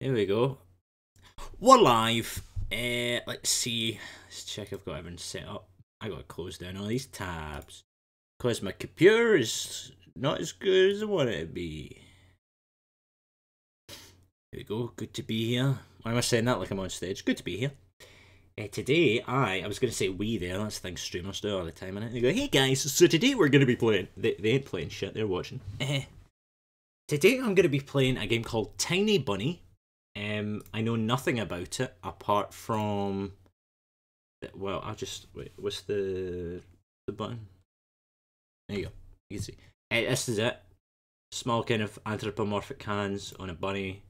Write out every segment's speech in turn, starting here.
Here we go. We're live. Let's see. Let's check I've got everything set up. I gotta close down all these tabs because my computer is not as good as I want it to be. Here we go. Good to be here. Why am I saying that like I'm on stage? Good to be here. Today, I was going to say we there, that's the thing streamers do all the time, and they go, hey guys, so today we're going to be playing, they ain't playing shit, they're watching. Today I'm going to be playing a game called Tiny Bunny. I know nothing about it, apart from, well, I'll just, wait, what's the button? There you go, you can see. This is it. Small kind of anthropomorphic hands on a bunny,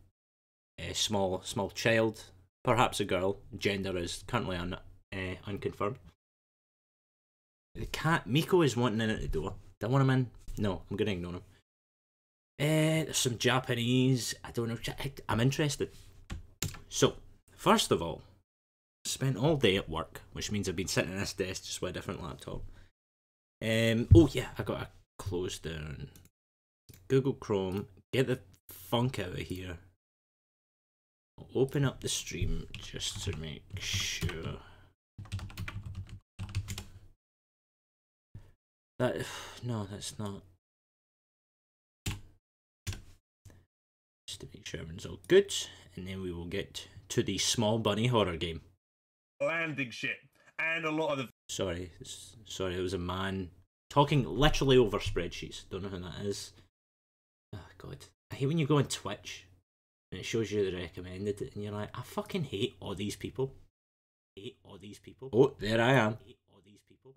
a small child. Perhaps a girl. Gender is currently unconfirmed. The cat, Miko, is wanting in at the door. Do I want him in? No, I'm going to ignore him. There's some Japanese. I don't know. I'm interested. So, first of all, I spent all day at work, which means I've been sitting at this desk just with a different laptop. Oh yeah, I got to close down Google Chrome. Get the funk out of here. I'll open up the stream just to make sure that no, that's not. Just to make sure everyone's all good, and then we will get to the small bunny horror game. Landing shit, and a lot of the. Sorry, it was a man talking literally over spreadsheets. Don't know who that is. Oh god, I hate when you go on Twitch. And it shows you the recommended, and you're like, I fucking hate all these people. Oh, there I am.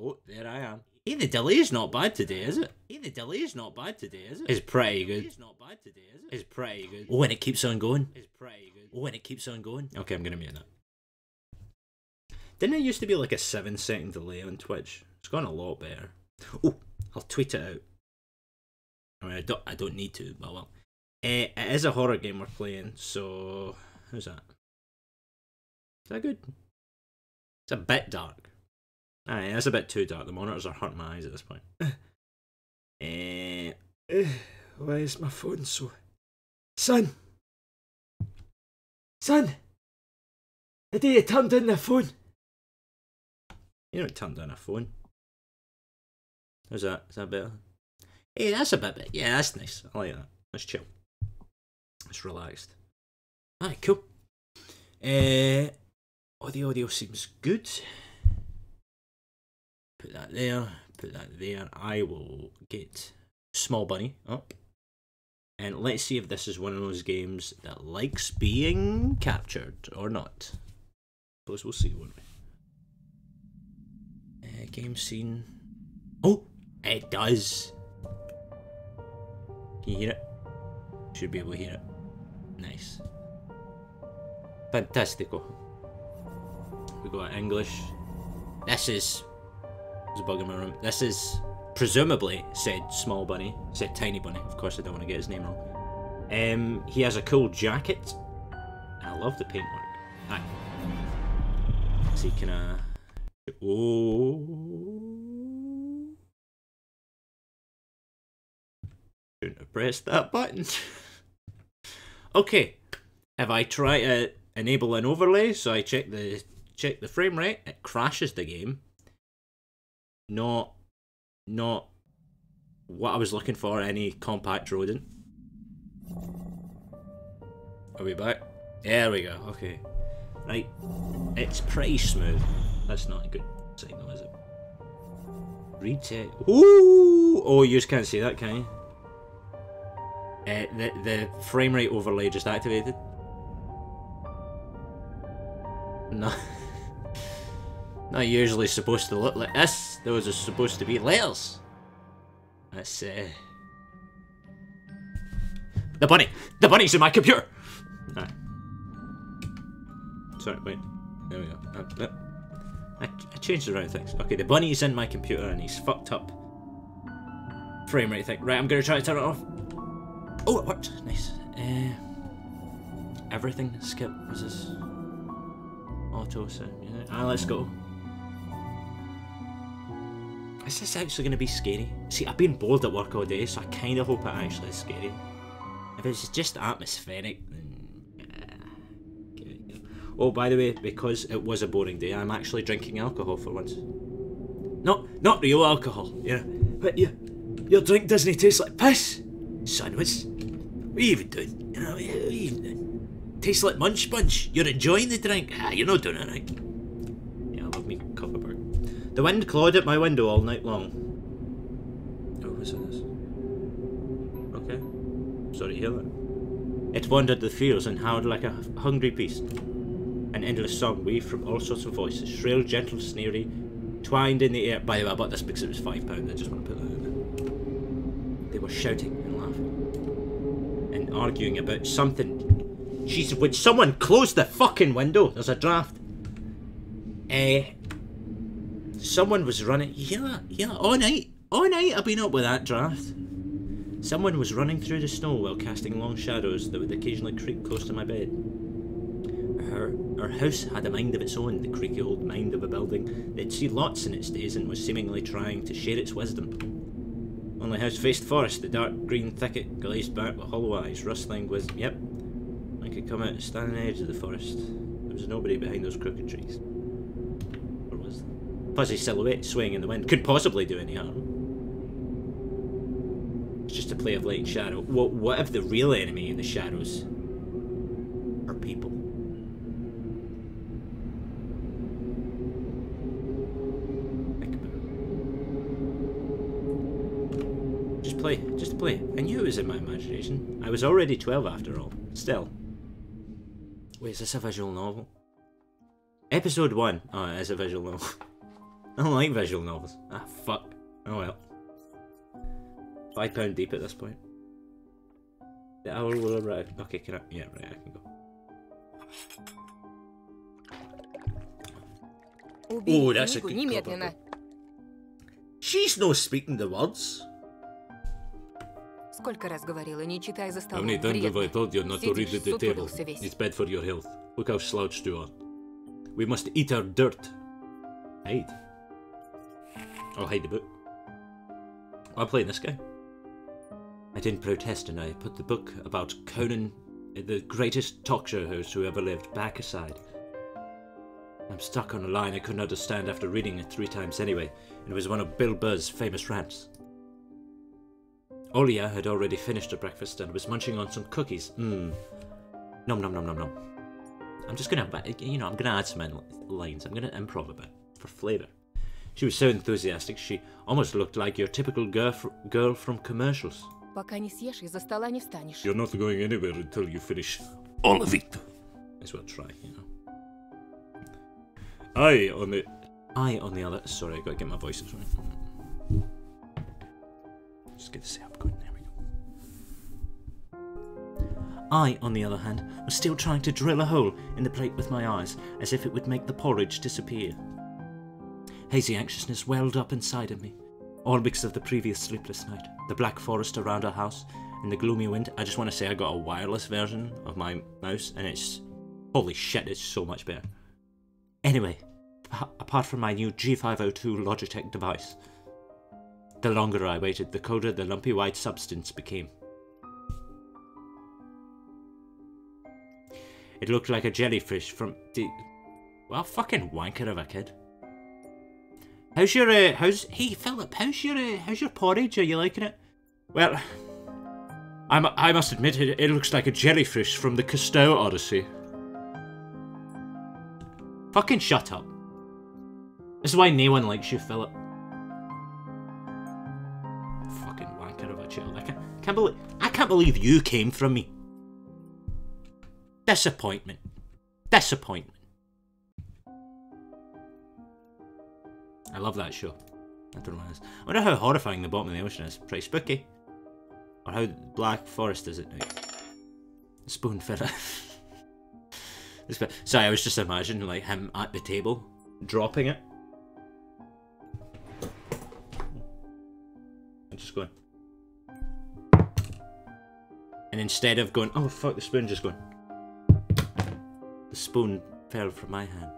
Oh, there I am. Hey, the delay's not bad today, is it? It's pretty good. It's pretty good. Oh, and it keeps on going. Okay, I'm gonna mute that. Didn't it used to be like a 7-second delay on Twitch? It's gone a lot better. Oh, I'll tweet it out. I mean, I don't need to, but well. It is a horror game we're playing, so how's that? Is that good? It's a bit dark. Aye, that's a bit too dark. The monitors are hurting my eyes at this point. Why is my phone so... Son! The day you turned down the phone! You don't turn down a phone. How's that? Is that better? Hey, that's a bit better. Yeah, that's nice. I like that. Let's chill. It's relaxed. Alright, cool. The audio seems good. Put that there. I will get Small Bunny up. And let's see if this is one of those games that likes being captured or not. Suppose we'll see, won't we? Game scene. Oh! It does! Can you hear it? Should be able to hear it. Nice. Fantastico. We got English. There's a bug in my room. This is presumably said Small Bunny, said Tiny Bunny. Of course I don't want to get his name wrong. He has a cool jacket. And I love the paintwork. Aye. So he can oh. Shouldn't have pressed that button. Okay, if I try to enable an overlay, so I check the frame rate, it crashes the game. Not what I was looking for, any compact rodent. Are we back? There we go, okay. Right, it's pretty smooth. That's not a good signal, is it? Reset. Ooh! Oh, you just can't see that, can you? The frame rate overlay just activated. No. Not usually supposed to look like this. Those are supposed to be layers. Let's the bunny! The bunny's in my computer! Alright. Sorry, wait. There we go. I changed around things. Okay, the bunny's in my computer and he's fucked up frame rate thing. Right, I'm gonna try to turn it off. Oh, it worked. Nice. Everything. Skip. What's this? Auto sound. Yeah. Let's go. Is this actually going to be scary? See, I've been bored at work all day, so I kind of hope it actually is scary. If it's just atmospheric, then Oh, by the way, because it was a boring day, I'm actually drinking alcohol for once. Not real alcohol, yeah. But your drink doesn't taste like piss. Sandwich. What are you even doing? You know, what are you even doing? Tastes like munch bunch. You're enjoying the drink. You're not doing it right. Yeah, I love me Copperberg. The wind clawed at my window all night long. Oh, what's this? Okay. Sorry to hear that. It wandered the fields and howled like a hungry beast. An endless song weaved from all sorts of voices, shrill, gentle, sneery, twined in the air. By the way, I bought this because it was £5. I just want to put that in there. They were shouting and laughing and arguing about something. Jeez, would someone close the fucking window? There's a draft. Someone was running. Yeah, all night I've been up with that draft. Someone was running through the snow while casting long shadows that would occasionally creep close to my bed. Her house had a mind of its own, the creaky old mind of a building that'd seen lots in its days and was seemingly trying to share its wisdom. Only house faced forest, the dark green thicket glazed back with hollow eyes, rustling with, yep, I could come out and stand on the edge of the forest. There was nobody behind those crooked trees. Or was there? Fuzzy silhouette swaying in the wind. Couldn't possibly do any harm. It's just a play of light and shadow. What if the real enemy in the shadows are people? Just play. I knew it was in my imagination. I was already 12 after all. Still. Wait, is this a visual novel? Episode 1. Oh, it is a visual novel. I don't like visual novels. Ah, fuck. Oh well. £5 deep at this point. The hour will arrive. Okay, can I? Yeah, right, I can go. Oh, that's a good cover. She's no speaking the words. Сколько раз говорила, не читай за How many times have I told you not to read at the table? It's bad for your health. Look how slouched you are. We must eat our dirt. Hide. I'll hide the book. I'm playing this guy. I didn't protest and I put the book about Conan, the greatest talk show host who ever lived, back aside. I'm stuck on a line I couldn't understand after reading it 3 times anyway, and it was one of Bill Burr's famous rants. Olia had already finished her breakfast and was munching on some cookies. Nom nom nom nom nom. I'm just gonna, I'm gonna add some lines. I'm gonna improv a bit for flavour. She was so enthusiastic, she almost looked like your typical girl from commercials. Пока не съешь, из-за стола не встанешь. You're not going anywhere until you finish all of it. As well try, I on the other. Sorry, I gotta get my voices right. Just get the setup going. There we go. I, on the other hand, was still trying to drill a hole in the plate with my eyes, as if it would make the porridge disappear. Hazy anxiousness welled up inside of me, all because of the previous sleepless night, the black forest around our house, and the gloomy wind. I just want to say I got a wireless version of my mouse, and it's... holy shit, it's so much better. Anyway, apart from my new G502 Logitech device, the longer I waited, the colder the lumpy white substance became. It looked like a jellyfish from the... well, fucking wanker of a kid. Hey Philip, how's your porridge? Are you liking it? Well, I must admit it looks like a jellyfish from the Cousteau Odyssey. Fucking shut up. This is why no one likes you, Philip. Fucking wanker of a child. I can't believe you came from me. Disappointment. Disappointment. I love that show. I don't know what it is. I wonder how horrifying the bottom of the ocean is. Pretty spooky. Or how black forest is at night. Spoon Philip. Sorry, I was just imagining like him at the table, dropping it. And just going. And instead of going, oh fuck, the spoon, just going. The spoon fell from my hand.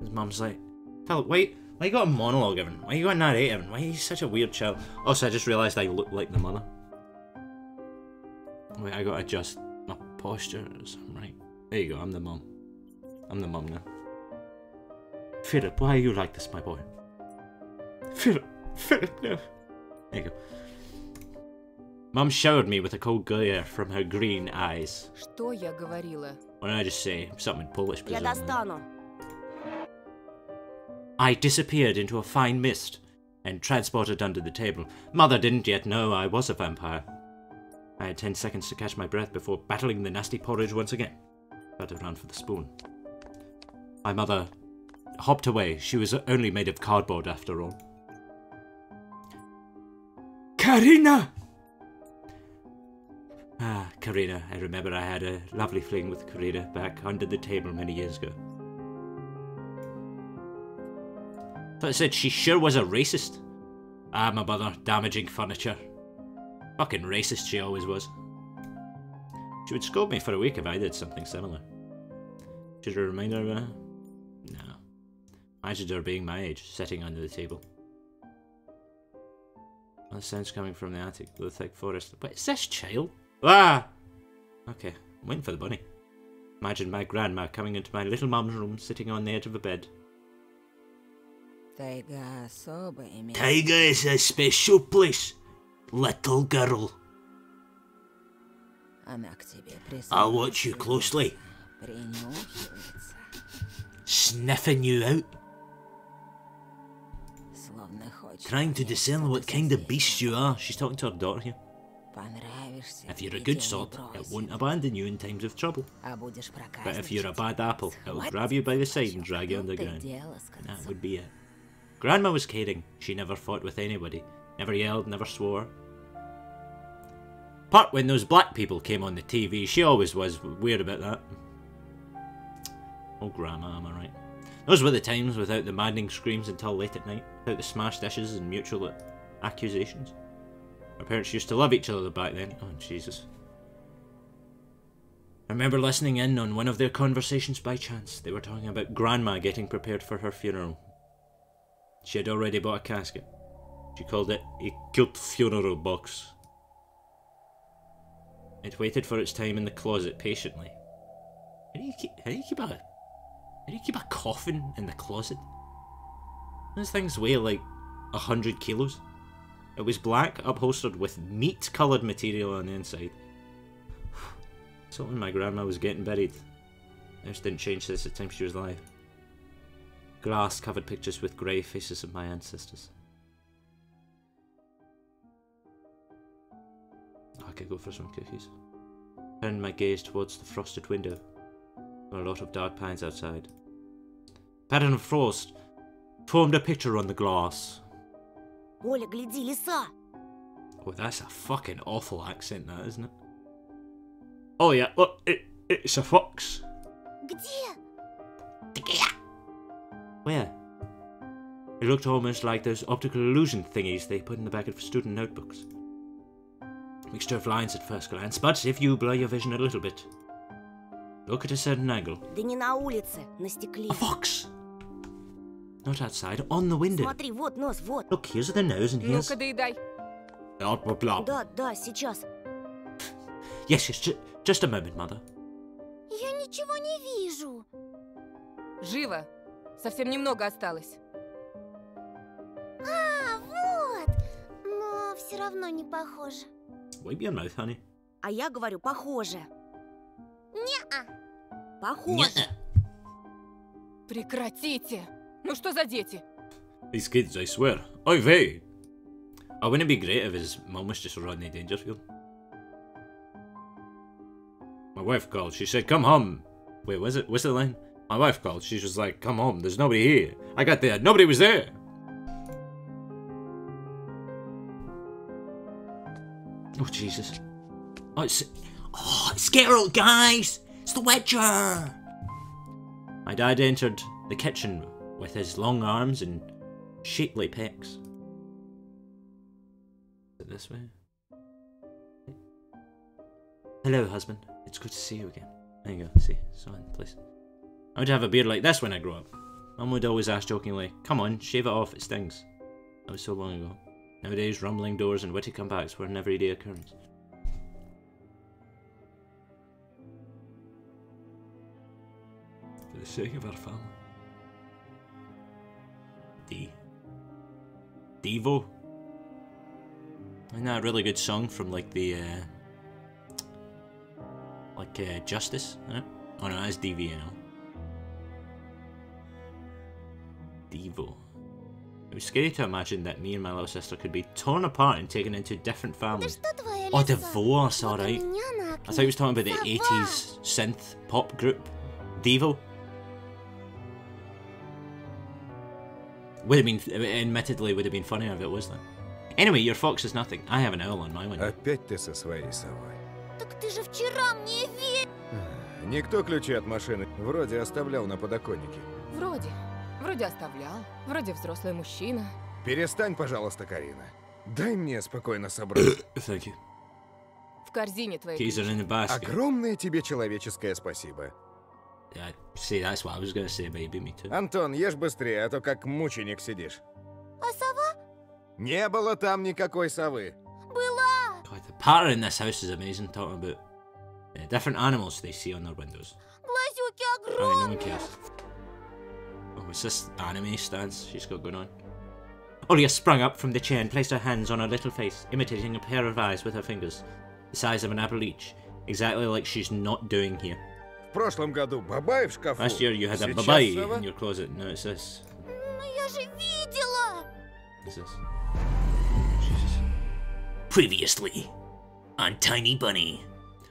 His mum's like, Philip, why you got a monologue, Evan? Why you got a narrate, Evan? Why are you such a weird child? Also, I just realised I look like the mother. Wait, I gotta adjust my posture or something, right? There you go, I'm the mum. I'm the mum now. Philip, why are you like this, my boy? Philip, no. There you go. Mum showered me with a cold glare from her green eyes. Что я говорила? What did I just say? Something in Polish, Я presumably. достану. I disappeared into a fine mist and transported under the table. Mother didn't yet know I was a vampire. I had 10 seconds to catch my breath before battling the nasty porridge once again. But I ran for the spoon. My mother hopped away. She was only made of cardboard after all. Karina! Ah, Karina. I remember I had a lovely fling with Karina back under the table many years ago. But I said she sure was a racist. Ah, my mother, damaging furniture. Fucking racist she always was. She would scold me for a week if I did something similar. Should a reminder of her? No. Imagine her being my age, sitting under the table. Well, the sound's coming from the attic, the thick forest. What is this, child? Ah! Okay, I'm waiting for the bunny. Imagine my grandma coming into my little mum's room, sitting on the edge of a bed. Тайга особо имеет. Taiga is a special place, little girl. Она к тебе I'll watch you closely. Принюхивается. Sniffing you out. Словно хочет. Trying to discern what kind of beast you are. She's talking to her daughter here. Понравишься. If you're a и good тебя sort, не it бросит. won't abandon you in times of trouble. А будешь But if you're a проказничать, bad apple, it'll схватит grab you by the side тебя and drag you тут и underground. дело с That концом. would be it. Grandma was caring. She never fought with anybody. Never yelled, never swore. Part when those black people came on the TV, she always was weird about that. Oh, Grandma, am I right? Those were the times without the maddening screams until late at night, without the smashed dishes and mutual accusations. Our parents used to love each other back then. Oh, Jesus. I remember listening in on one of their conversations by chance. They were talking about Grandma getting prepared for her funeral. She had already bought a casket. She called it a cute funeral box. It waited for its time in the closet patiently. How do you keep a coffin in the closet? Those things weigh like 100 kilos. It was black, upholstered with meat-coloured material on the inside. So when my grandma was getting buried. This didn't change since the time she was alive. Glass covered pictures with grey faces of my ancestors. I could go for some cookies. Turned my gaze towards the frosted window. There were a lot of dark pines outside. Pattern of frost formed a picture on the glass. Оля, гляди, лиса! Oh, that's a fucking awful accent, that, isn't it? Oh yeah, look, it's a fox. Где? Where? It looked almost like those optical illusion thingies they put in the back of student notebooks. Mixture of lines at first glance, but if you blur your vision a little bit, look at a certain angle. Да не на улице, на стекле. A fox! Not outside, on the window. Смотри, вот нос, вот. Look, here's the nose and here's... Ну-ка, доедай. Blah, blah, blah. Да, да, сейчас. Yes, just a moment, mother. Я ничего не вижу. Живо. Совсем немного осталось. А, вот. Но все равно не похоже. Wipe your mouth, honey. А я говорю, похоже. Не-а. Похоже. Nuh-uh. Прекратите. Ну что за дети? These kids, I swear. Oy vey! Oh, wouldn't it be great if his mum was just Rodney Dangerfield? My wife called, she said, come home. Wait, what's the line? My wife called, she was like, come home, there's nobody here. I got there, nobody was there. Oh, Jesus. Oh, it's Geralt, guys! It's the Wedger! My dad entered the kitchen with his long arms and shapely pecs. Is it this way? Hello, husband. It's good to see you again. There you go. See, so in place. I would have a beard like this when I grow up. Mum would always ask jokingly, come on, shave it off, it stings. That was so long ago. Nowadays, rumbling doors and witty comebacks were an everyday occurrence. the sake of our family. Devo? Isn't that a really good song from like the Justice? Oh no, that's DV, Devo. It was scary to imagine that me and my little sister could be torn apart and taken into different families. Oh, divorce, alright. I thought he was talking about the 80s synth pop group, Devo. Would have been, admittedly, would have been funnier if it was that. Anyway, your fox is nothing. I have an owl on my window. Опять ты со своей совой. Так ты же вчера мне верил. Никто ключи от машины вроде оставлял на подоконнике. Вроде оставлял. Вроде взрослый мужчина. Перестань, пожалуйста, Карина. Дай мне спокойно собрать. Thank you. В корзине твоей. Keys are in the basket. Огромное тебе человеческое спасибо. Yeah, see, that's what I was gonna say, baby, me too. Антон, ешь быстрее, а то как мученик сидишь. А сова? Не было там никакой совы. Была. God, the pattern in this house is amazing, talking about different animals they see on their windows. Глазюки Alright, no one огромные. cares. Oh, what's this anime stance she's got going on? Olya sprung up from the chair and placed her hands on her little face, imitating a pair of eyes with her fingers, the size of an apple each, exactly like she's not doing here. В прошлом году бабай в шкафу. Last year you had a Сейчас babai сова. in your closet. No, it's this. Но я же видела. What's this? Jesus. Previously on Tiny Bunny.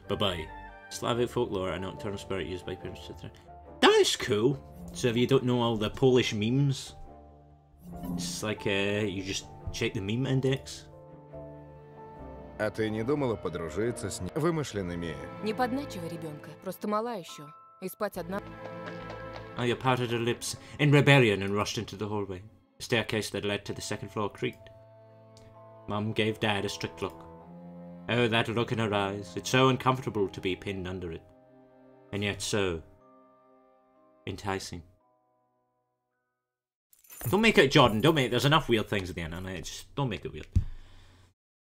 Babai. Slavic folklore, a nocturnal spirit used by parents to threaten. That's cool. So if you don't know all the Polish memes, it's like you just check the meme index. А ты не думала подружиться с вымышленными? Не подначивай ребенка. Просто мала еще. И спать одна. Aya parted her lips in rebellion and rushed into the hallway. The staircase that led to the second floor creaked. Mum gave Dad a strict look. Oh, that look in her eyes. It's so uncomfortable to be pinned under it. And yet so enticing. Don't make it, Jordan. Don't make it. There's enough weird things in the internet. Just don't make it weird.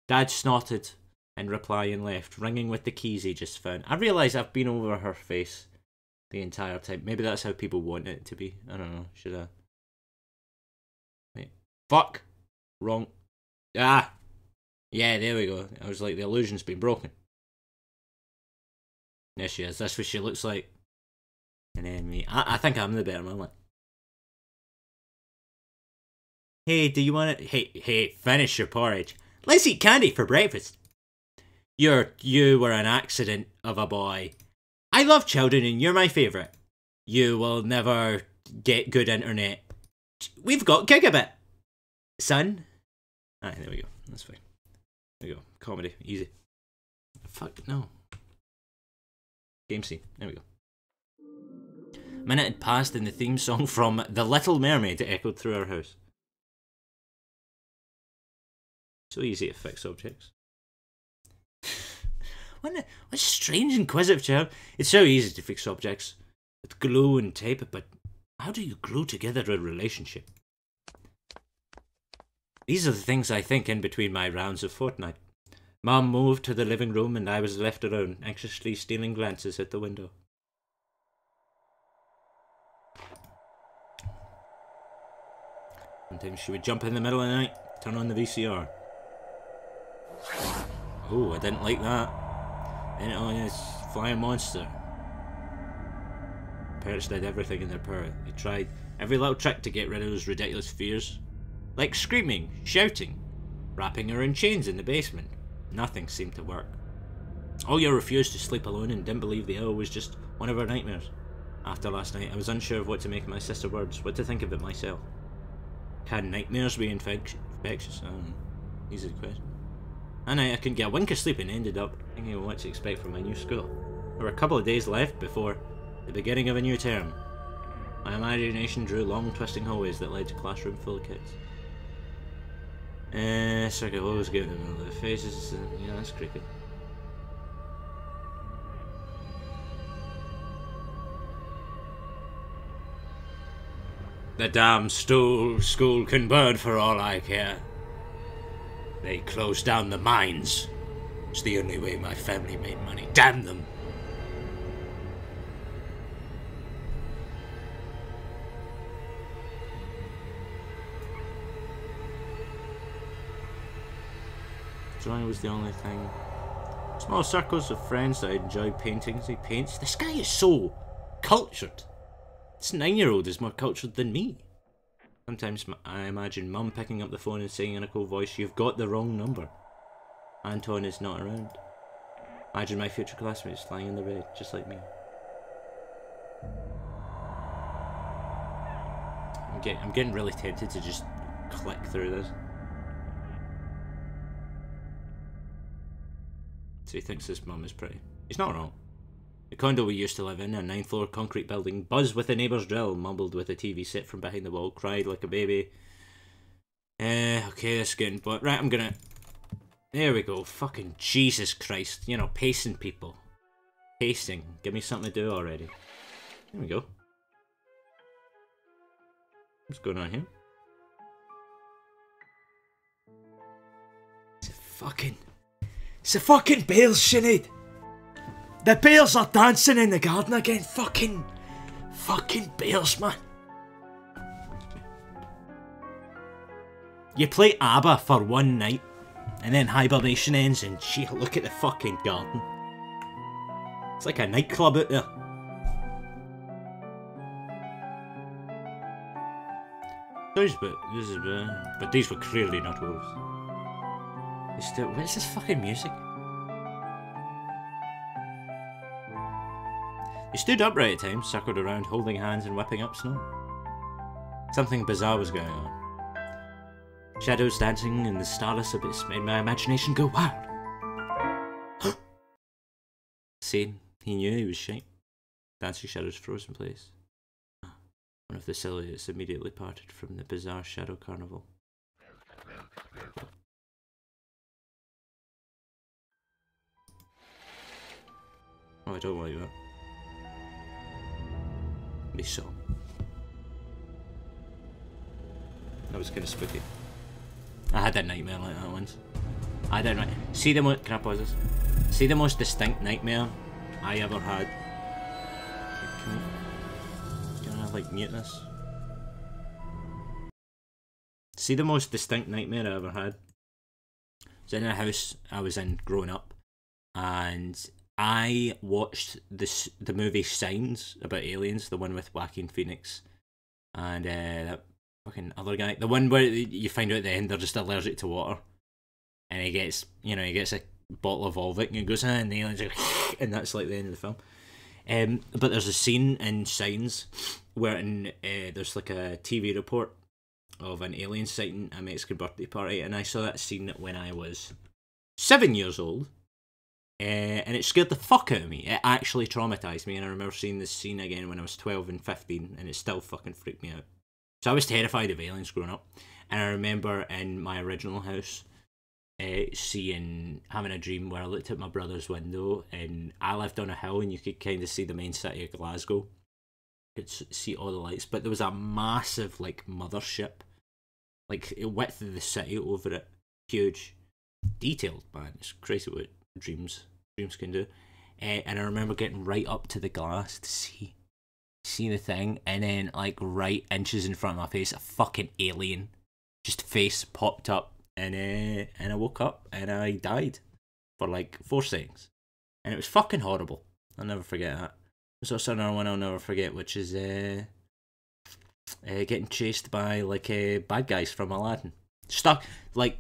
Dad snorted in reply and left, ringing with the keys he just found. I realise I've been over her face the entire time. Maybe that's how people want it to be. I don't know. Should I? Wait. Fuck. Wrong. Ah. Yeah, there we go. I was like, the illusion's been broken. There she is. That's what she looks like. And then me. I think I'm the better one. Hey, do you want it? Hey, finish your porridge. Let's eat candy for breakfast. You were an accident of a boy. I love children and you're my favourite. You will never get good internet. We've got gigabit. Son? Alright, there we go. That's fine. There we go. Comedy. Easy. Fuck, no. Game scene. There we go. A minute had passed and the theme song from The Little Mermaid echoed through our house. So easy to fix objects. What a strange inquisitive child. It's so easy to fix objects with glue and tape, but how do you glue together a relationship? These are the things I think in between my rounds of Fortnite. Mum moved to the living room and I was left alone, anxiously stealing glances at the window. Sometimes she would jump in the middle of the night, turn on the VCR. Oh, I didn't like that. And on this flying monster. Parents did everything in their power. They tried every little trick to get rid of those ridiculous fears. Like screaming, shouting, wrapping her in chains in the basement. Nothing seemed to work. Olya refused to sleep alone and didn't believe the owl was just one of her nightmares. After last night, I was unsure of what to make of my sister's words, what to think of it myself. Can nightmares be infectious? I don't know. Easy question. That night I couldn't get a wink of sleep and ended up thinking of what to expect from my new school. There were a couple of days left before the beginning of a new term. My imagination drew long twisting hallways that led to a classroom full of kids. Circuit always get in the middle of the faces. Yeah, that's creepy. The damn school can burn for all I care. They closed down the mines. It's the only way my family made money. Damn them. Drawing was the only thing. Small circles of friends that I enjoyed painting as he paints. This guy is so cultured. This 9-year-old is more cultured than me. Sometimes I imagine Mum picking up the phone and saying in a cool voice, "You've got the wrong number. Anton is not around." Imagine my future classmates lying in the red, just like me. I'm getting really tempted to just click through this. So he thinks his mum is pretty. He's not wrong. The condo we used to live in, a 9th-floor concrete building, buzzed with a neighbour's drill, mumbled with a TV set from behind the wall, cried like a baby. Okay, that's getting... But right, I'm gonna... There we go. Fucking Jesus Christ. You know, pacing people. Pacing. Give me something to do already. There we go. What's going on here? It's a fucking Bales, Sinead! The Bales are dancing in the garden again. Fucking Bales, man. You play ABBA for one night, and then hibernation ends, and gee, look at the fucking garden. It's like a nightclub out there. But these were clearly not wolves. What is this fucking music? He stood upright at times, circled around, holding hands and whipping up snow. Something bizarre was going on. Shadows dancing in the starless abyss made my imagination go wild. See, he knew he was shite. Dancing shadows froze in place. One of the silhouettes immediately parted from the bizarre shadow carnival. Oh, I don't like that. Be so. That was kind of spooky. I had a nightmare like that once. I don't know. See the most... Can I pause this? See the most distinct nightmare I ever had. Can I like mute this? See the most distinct nightmare I ever had. I was in a house I was in growing up, and I watched the movie Signs about aliens, the one with Joaquin Phoenix and that fucking other guy, the one where you find out at the end they're just allergic to water, and he gets a bottle of Volvic and he goes, and the aliens are and that's like the end of the film. But there's a scene in Signs where there's like a TV report of an alien sighting a Mexican birthday party, and I saw that scene when I was 7 years old. And it scared the fuck out of me. It actually traumatised me, and I remember seeing this scene again when I was 12 and 15, and it still fucking freaked me out. So I was terrified of aliens growing up, and I remember in my original house having a dream where I looked at my brother's window, and I lived on a hill and you could kind of see the main city of Glasgow. You could see all the lights, but there was a massive like mothership, like width of the city over it, huge, detailed, man. It's crazy what dreams can do. And I remember getting right up to the glass to see the thing, and then like right inches in front of my face, a fucking alien just face popped up, and I woke up and I died for like 4 seconds, and it was fucking horrible. I'll never forget that. There's also another one I'll never forget, which is getting chased by like bad guys from Aladdin. Stuck, like,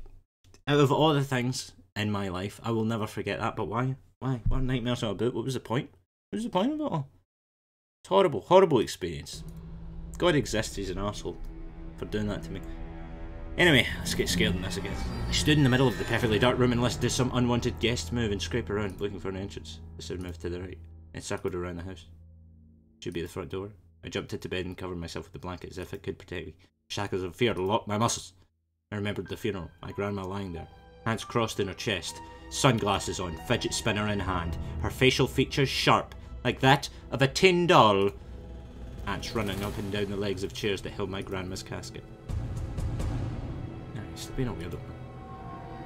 out of all the things in my life, I will never forget that. But why? What nightmares are about? What was the point? What was the point of it all? It's horrible, horrible experience. God exists, he's an arsehole for doing that to me. Anyway, let's get scared in this again. I stood in the middle of the perfectly dark room and listened to some unwanted guest move and scrape around looking for an entrance. This had moved to the right and circled around the house. Should be the front door. I jumped into bed and covered myself with the blanket as if it could protect me. Shackles of fear locked my muscles. I remembered the funeral. My grandma lying there, hands crossed in her chest, sunglasses on, fidget spinner in hand, her facial features sharp, like that of a tin doll. Ants running up and down the legs of chairs that held my grandma's casket. Nice, being a weirdo.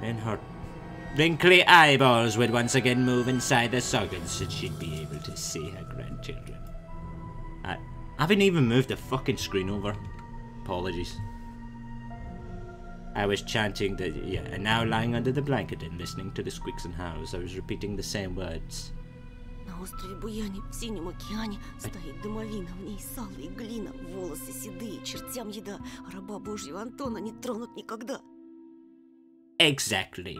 Then her wrinkly eyeballs would once again move inside the sockets and she'd be able to see her grandchildren. I haven't even moved the fucking screen over. Apologies. I was chanting the, and now lying under the blanket and listening to the squeaks and howls, I was repeating the same words. На острове Буяне, в синем океане, стоит домовина, в ней сало и глина, волосы седые, чертям еда, а раба Божьего Антона не тронут никогда. Exactly.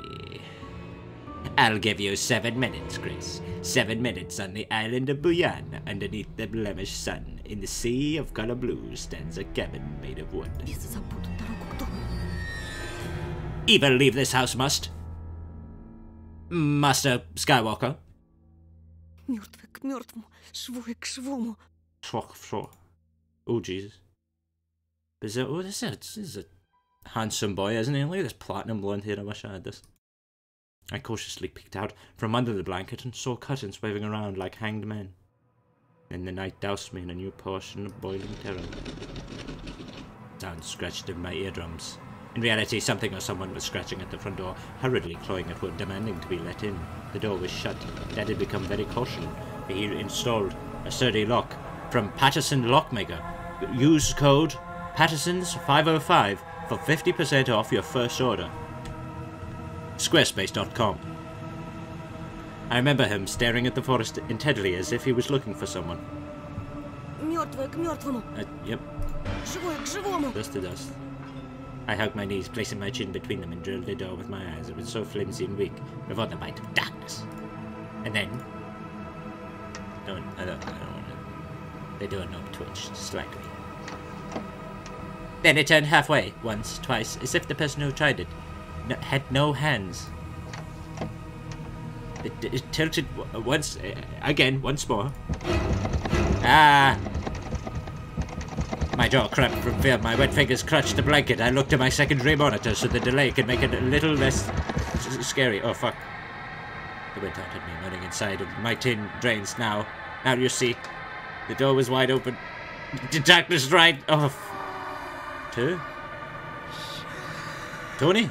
I'll give you 7 minutes, Chris. 7 minutes on the island of Buyan, underneath the blemished sun. In the sea of color blue stands a cabin made of wood. Бесы забудут дорогу к дому. Evil leave this house must. Master Skywalker. Мертвый к мертвому, живой к живому. Sure. Oh, Jesus. This is a handsome boy, isn't he? Look at this platinum blonde hair. I wish I had this. I cautiously peeked out from under the blanket and saw curtains waving around like hanged men. Then the night doused me in a new portion of boiling terror. Sound scratched in my eardrums. In reality, something or someone was scratching at the front door, hurriedly clawing at wood, demanding to be let in. The door was shut. Dad had become very cautious. He installed a sturdy lock from Patterson Lockmaker. Use code Pattersons505 for 50% off your first order. Squarespace.com. I remember him staring at the forest intently as if he was looking for someone. Мертвое к мертвому. Yep. Живое к живому. Dust to dust. I hugged my knees, placing my chin between them and drilled the door with my eyes. It was so flimsy and weak, before the bite of darkness. And then... I don't want to... The doorknob twitched slightly. Then it turned halfway, once, twice, as if the person who tried it had no hands. It tilted once, again, once more. Ah! My jaw cramped from fear. My wet fingers clutched the blanket. I looked at my secondary monitor so the delay could make it a little less scary. Oh, fuck. The wind haunted me, moaning inside of my tin drains now. Now you see. The door was wide open. The darkness right off. Tony?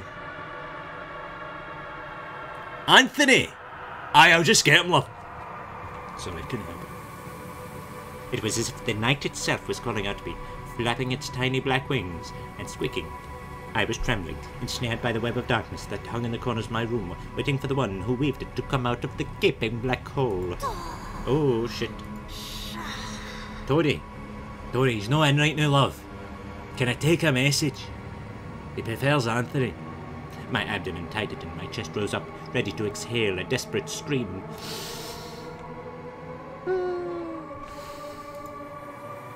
Anthony! I'll just get him, love. Sorry, couldn't help it. It was as if the night itself was calling out to me, flapping its tiny black wings and squeaking. I was trembling, ensnared by the web of darkness that hung in the corners of my room, waiting for the one who weaved it to come out of the gaping black hole. Oh, shit. Tony, he's not in right now, love. Can I take a message? He prefers Anthony. My abdomen tightened and my chest rose up, ready to exhale a desperate scream.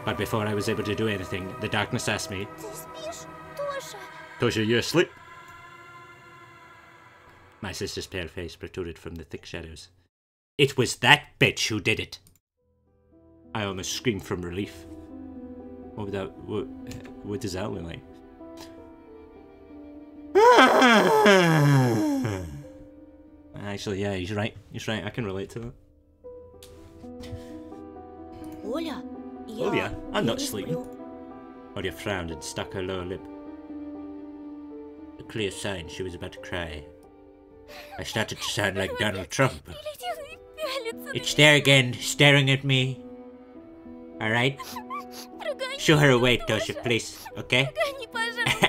But before I was able to do anything, the darkness asked me, Ты спишь, Тоша? Tosha, you asleep? My sister's pale face protruded from the thick shadows. It was that bitch who did it! I almost screamed from relief. What does that look like? Actually, yeah, he's right. I can relate to that. Оля, Oh yeah, I'm not не sleeping. сплю. Olia frowned and stuck her lower lip. A clear sign she was about to cry. I started to sound like Donald Trump. It's there again, staring at me. Alright? Show her away, Tosha, please, okay?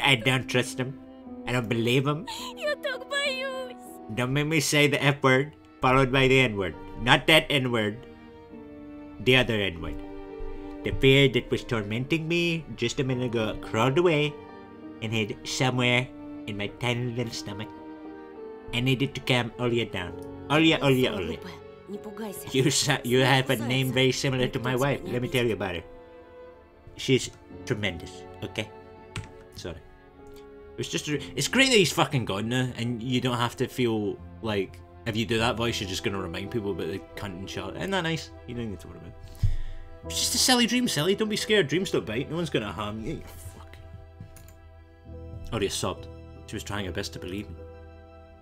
I don't trust him. I don't believe him. Я так боюсь. Don't make me say the F word, followed by the N word. Not that N word. The other N word. The fear that was tormenting me just a minute ago crawled away and hid somewhere in my tiny little stomach. I needed to calm Olia down. Olia. Глупая, не пугайся. You have a name very similar to my wife. Let me tell you about her. She's tremendous, okay? Sorry. It's great that he's fucking gone now, and you don't have to feel like if you do that voice, you're just gonna remind people about the cunt and shit. Isn't that nice? You don't need to worry about it. It's just a silly dream, silly. Don't be scared. Dreams don't bite. No one's gonna harm you. You fuck. Olia sobbed. She was trying her best to believe me.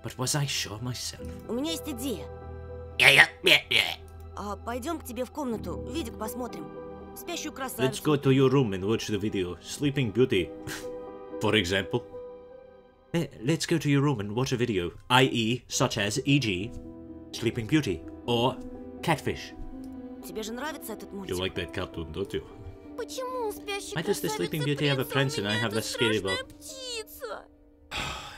But was I sure myself? У меня есть идея. Yeah. Пойдем к тебе в комнату, видик посмотрим. Спящую красавицу. Let's go to your room and watch the video. Sleeping Beauty, for example. Let's go to your room and watch a video, i.e., such as, e.g., Sleeping Beauty, or Catfish. Тебе же нравится этот мультик? You like that cartoon, don't you? Почему у спящей Why does the Sleeping Beauty have a prince and I have a scary ball? птица?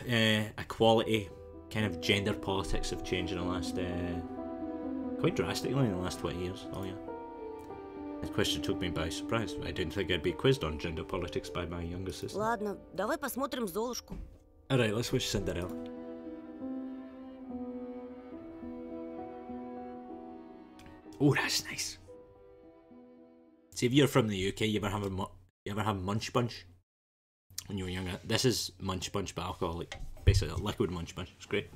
equality, kind of gender politics have changed in the last, quite drastically in the last 20 years. Oh yeah. That question took me by surprise. I didn't think I'd be quizzed on gender politics by my younger sister. Ладно, давай посмотрим Золушку. Alright, let's watch Cinderella. Oh, that's nice. See, if you're from the UK, you ever have Munch Bunch when you were younger? This is Munch Bunch, but alcoholic. Basically, a liquid Munch Bunch. It's great.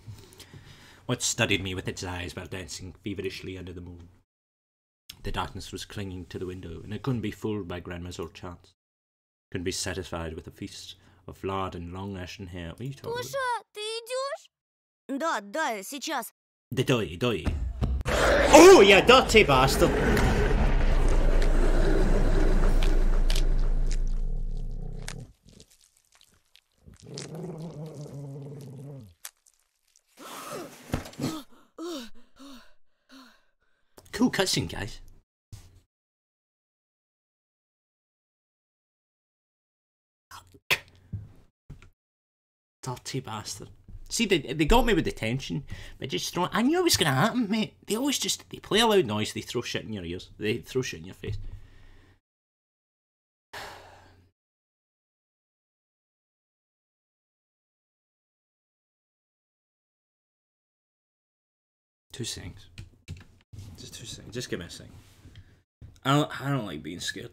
What studied me with its eyes while dancing feverishly under the moon. The darkness was clinging to the window, and it couldn't be fooled by grandma's old chants. Couldn't be satisfied with a feast of lard and long-ashen hair. What are you talking about? Тоша, ты идешь? Да, да, сейчас. The doy. Oh, you dirty bastard! Cool cutscene, guys. Dirty bastard. See, they got me with the tension, but just throw. I knew it was gonna happen, mate. They always they play a loud noise, they throw shit in your ears, they throw shit in your face. Two things. Just 2 seconds. Just give me a second. I don't like being scared.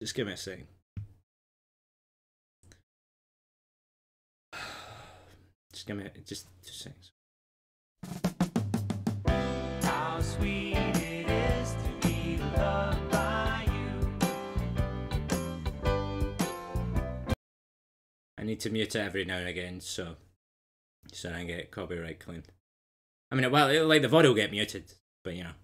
Just give me a second. Just 2 seconds. How sweet it is to be loved by you. I need to mute it every now and again, so I don't get copyright claimed. I mean, well, like the VOD will get muted, but you know.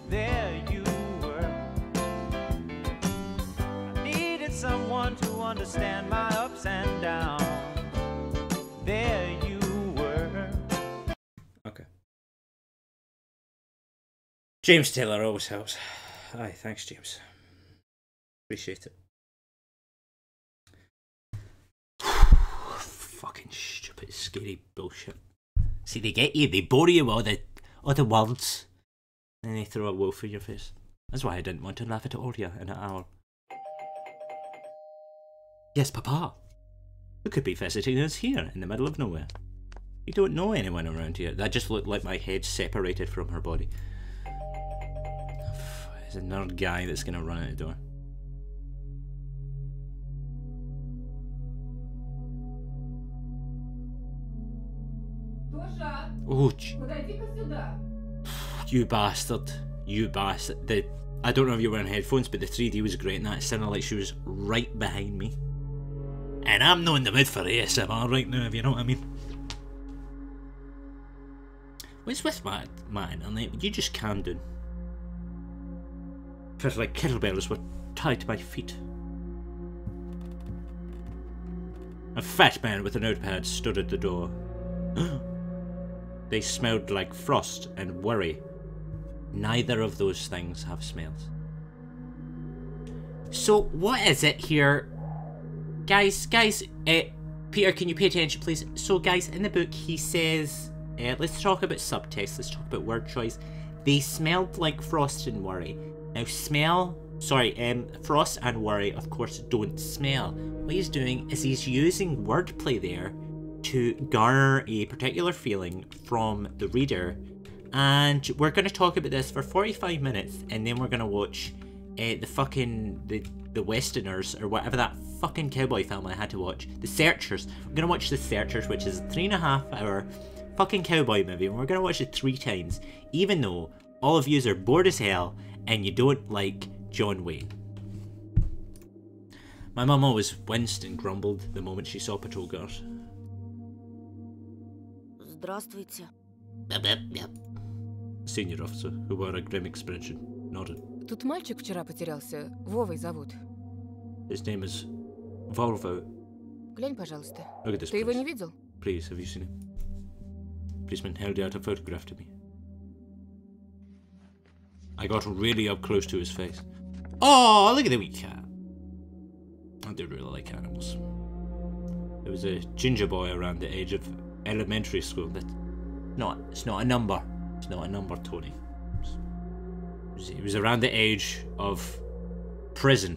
There you were. I needed someone to understand my ups and downs. There you were. Okay. James Taylor always helps. Aye, thanks, James. Appreciate it. Fucking stupid, scary bullshit. See, they get you, they bore you with all the words, and then they throw a wolf in your face. That's why I didn't want to laugh at Aurea in an hour. Yes, Papa. Who could be visiting us here in the middle of nowhere? You don't know anyone around here. That just looked like my head separated from her body. There's another guy that's gonna run out the door. Oh, you bastard. You bastard. I don't know if you're wearing headphones, but the 3D was great and that. It sounded like she was right behind me. And I'm not in the mood for ASMR right now, if you know what I mean. What's with my internet? Would you just calm down? Felt like kettlebells were tied to my feet. A fat man with a notepad stood at the door. They smelled like frost and worry. Neither of those things have smells. So, what is it here? Guys, Peter, can you pay attention, please? So, guys, in the book, he says, let's talk about subtext, let's talk about word choice. They smelled like frost and worry. Now, frost and worry, of course, don't smell. What he's doing is he's using wordplay there to garner a particular feeling from the reader, and we're going to talk about this for 45 minutes, and then we're going to watch the Westerners, or whatever that fucking cowboy film I had to watch, The Searchers. We're going to watch The Searchers, which is a 3.5 hour fucking cowboy movie, and we're going to watch it 3 times, even though all of yous are bored as hell and you don't like John Wayne. My mum always winced and grumbled the moment she saw patrol cars. Здравствуйте. Senior officer, who wore a grim expression, nodded. Тут мальчик вчера потерялся. Вовой зовут. His name is Volvo. Глянь, пожалуйста. Look at this Ты его place. не видел? Please, have you seen him? Policeman held out a photograph to me. I got really up close to his face. Oh, look at the wee cat. I do really like animals. There was a ginger boy around the age of elementary school. It's not a number. It's not a number, Tony. He was around the age of prison.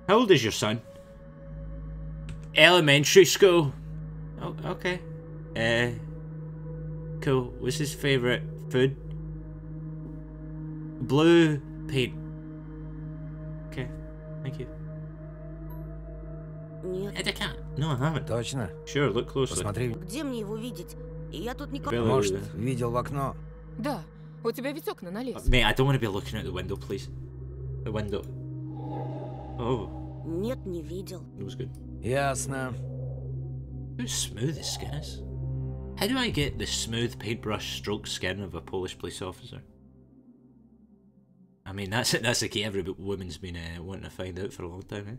How old is your son? Elementary school. Oh, okay. Cool. What's his favorite food? Blue paint. Okay, thank you. Нет. I can't. No, I haven't. Точно? Sure, look closely. Посмотри. Где мне его видеть? Я тут никак... Really? Может, видел в окно? Да, у тебя ведь окна на лес. Mate, I don't want to be looking out the window, please. The window. Oh, Нет, не видел. that was good. Ясно. How smooth this skin is. How do I get the smooth paintbrush stroke skin of a Polish police officer? I mean, that's the key every woman's been wanting to find out for a long time, eh?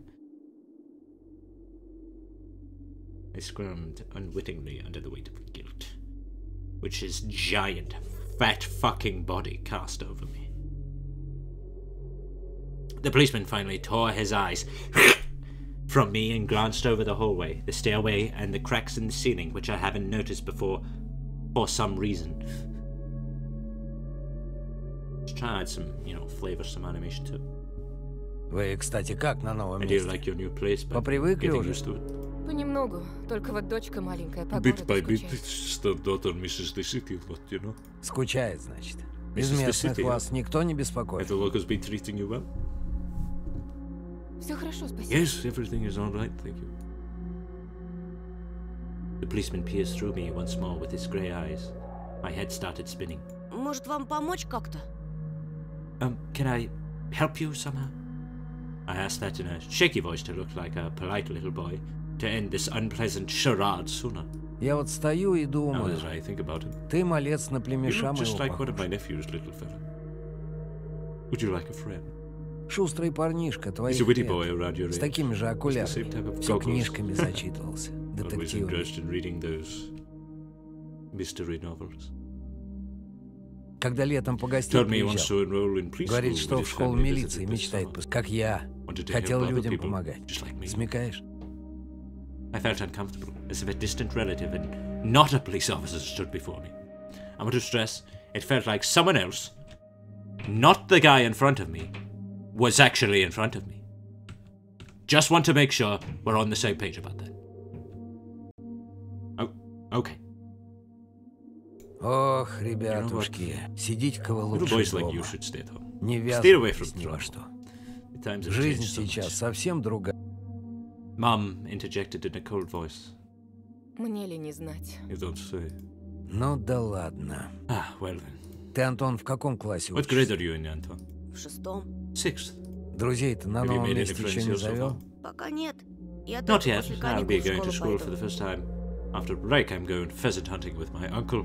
I squirmed unwittingly under the weight of guilt, which his giant, fat fucking body cast over me. The policeman finally tore his eyes from me and glanced over the hallway, the stairway, and the cracks in the ceiling, which I haven't noticed before for some reason. Let's try and add some, flavor, some animation to it. Вы, кстати, как на новом I do месте? like your new place, but Попривыкли getting уже? used to it. Понемногу, только вот дочка маленькая по Bit by городу bit, скучает. it's daughter misses the city a lot, you know. Скучает, значит. Из This is the местных city, вас никто не Have беспокоит? the locals been treating you well? Все хорошо, спасибо. Yes, everything is all right, thank you. The policeman pierced through me once more with his grey eyes. My head started spinning. Может, вам помочь как-то? Can I help you somehow? I asked that in a shaky voice to look like a polite little boy, to end this unpleasant charade sooner. Я вот стою и Now думаю, as I think about it, ты малец на you племеша look just моего like one of похож. my nephews, little fella. Would you like a friend? Шустрый парнишка, He's твоих a witty лет. boy around your С age. такими же He's the same окулярами. type of Все goggles. книжками зачитывался. Always Детективами. engrossed in reading those mystery novels. Когда летом погостить Told me he wants приезжал, to enroll in preschool говорит, with что his в школу family милиции visited this мечтает, summer. как я. Wanted to Хотел help other людям people, помогать. just like me. Смекаешь? I felt uncomfortable, as if a distant relative and not a police officer stood before me. I want to stress, it felt like someone else, not the guy in front of me, was actually in front of me. Just want to make sure we're on the same page about that. Oh, okay. Ох, ребятушки, сидите-ка вы Little лучше boys like you дома. should stay at home. Не Stay away from ввязывайтесь ни во trouble. что. The times have Жизнь changed so сейчас much. совсем другая. Mum interjected in a cold voice. Мне ли не знать? You don't say. Ну да ладно. Ah, well then. Ты, Антон, в каком классе What grade учишься? are you in, Anton? В 6. 6th. Друзей-то на Have you новом made any месте friends еще не here so завел? far? Пока нет. Я Not только yet. после I'll be каникул going to в school школу for the пойду. first time. After break, I'm going pheasant hunting with my uncle.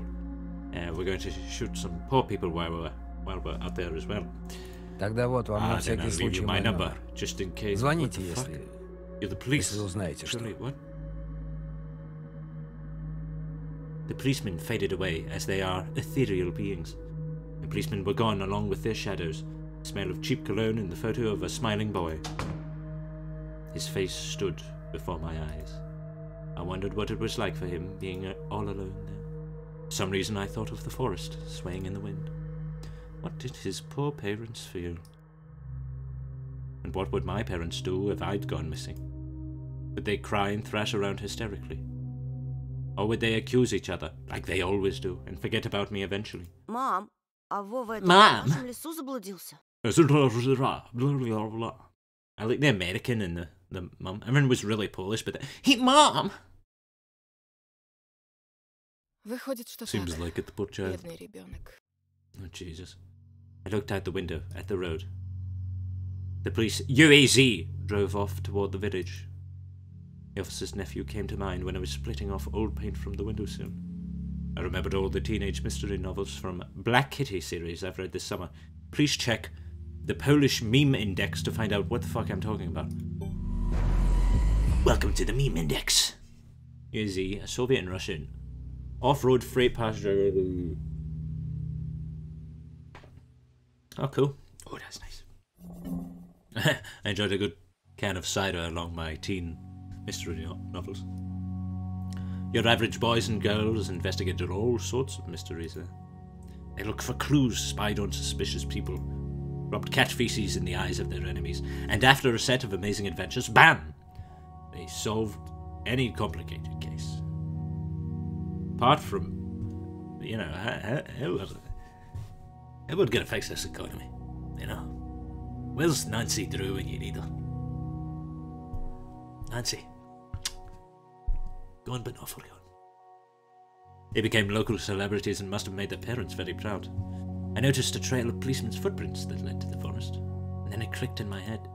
We're going to shoot some poor people while we're out there as well. Тогда вот вам на Then всякий I'll leave случай you my мой number, номер. just in case. Звоните, What the fuck? если You're the police. если узнаете что. Surely, what? The policemen faded away, as they are ethereal beings. The policemen were gone along with their shadows, the smell of cheap cologne and the photo of a smiling boy. His face stood before my eyes. I wondered what it was like for him, being all alone there. For some reason I thought of the forest, swaying in the wind. What did his poor parents feel? And what would my parents do if I'd gone missing? Would they cry and thrash around hysterically? Or would they accuse each other, like they always do, and forget about me eventually? Мам, а Вова это Мам? в нашем лесу заблудился? I like the American and the mum. Everyone was really Polish, but hey, mom! Выходит, что Seems так. like it, poor child. Бедный ребенок. Oh, Jesus. I looked out the window at the road. The police UAZ drove off toward the village. The officer's nephew came to mind when I was splitting off old paint from the windowsill. I remembered all the teenage mystery novels from Black Kitty series I've read this summer. Please check the Polish meme index to find out what the fuck I'm talking about. Welcome to the meme index. UAZ, a Soviet and Russian off-road freight passenger. Oh, cool. Oh, that's nice. I enjoyed a good can of cider along my teen mystery novels. Your average boys and girls investigated all sorts of mysteries there. They looked for clues, spied on suspicious people, rubbed cat feces in the eyes of their enemies, and after a set of amazing adventures, bam! They solved any complicated case. Apart from, you know, how we're gonna fix this economy, you know? Where's Nancy Drew when you need her? Nancy. Gone but not forgotten. They became local celebrities and must have made their parents very proud. I noticed a trail of policemen's footprints that led to the forest, and then it clicked in my head.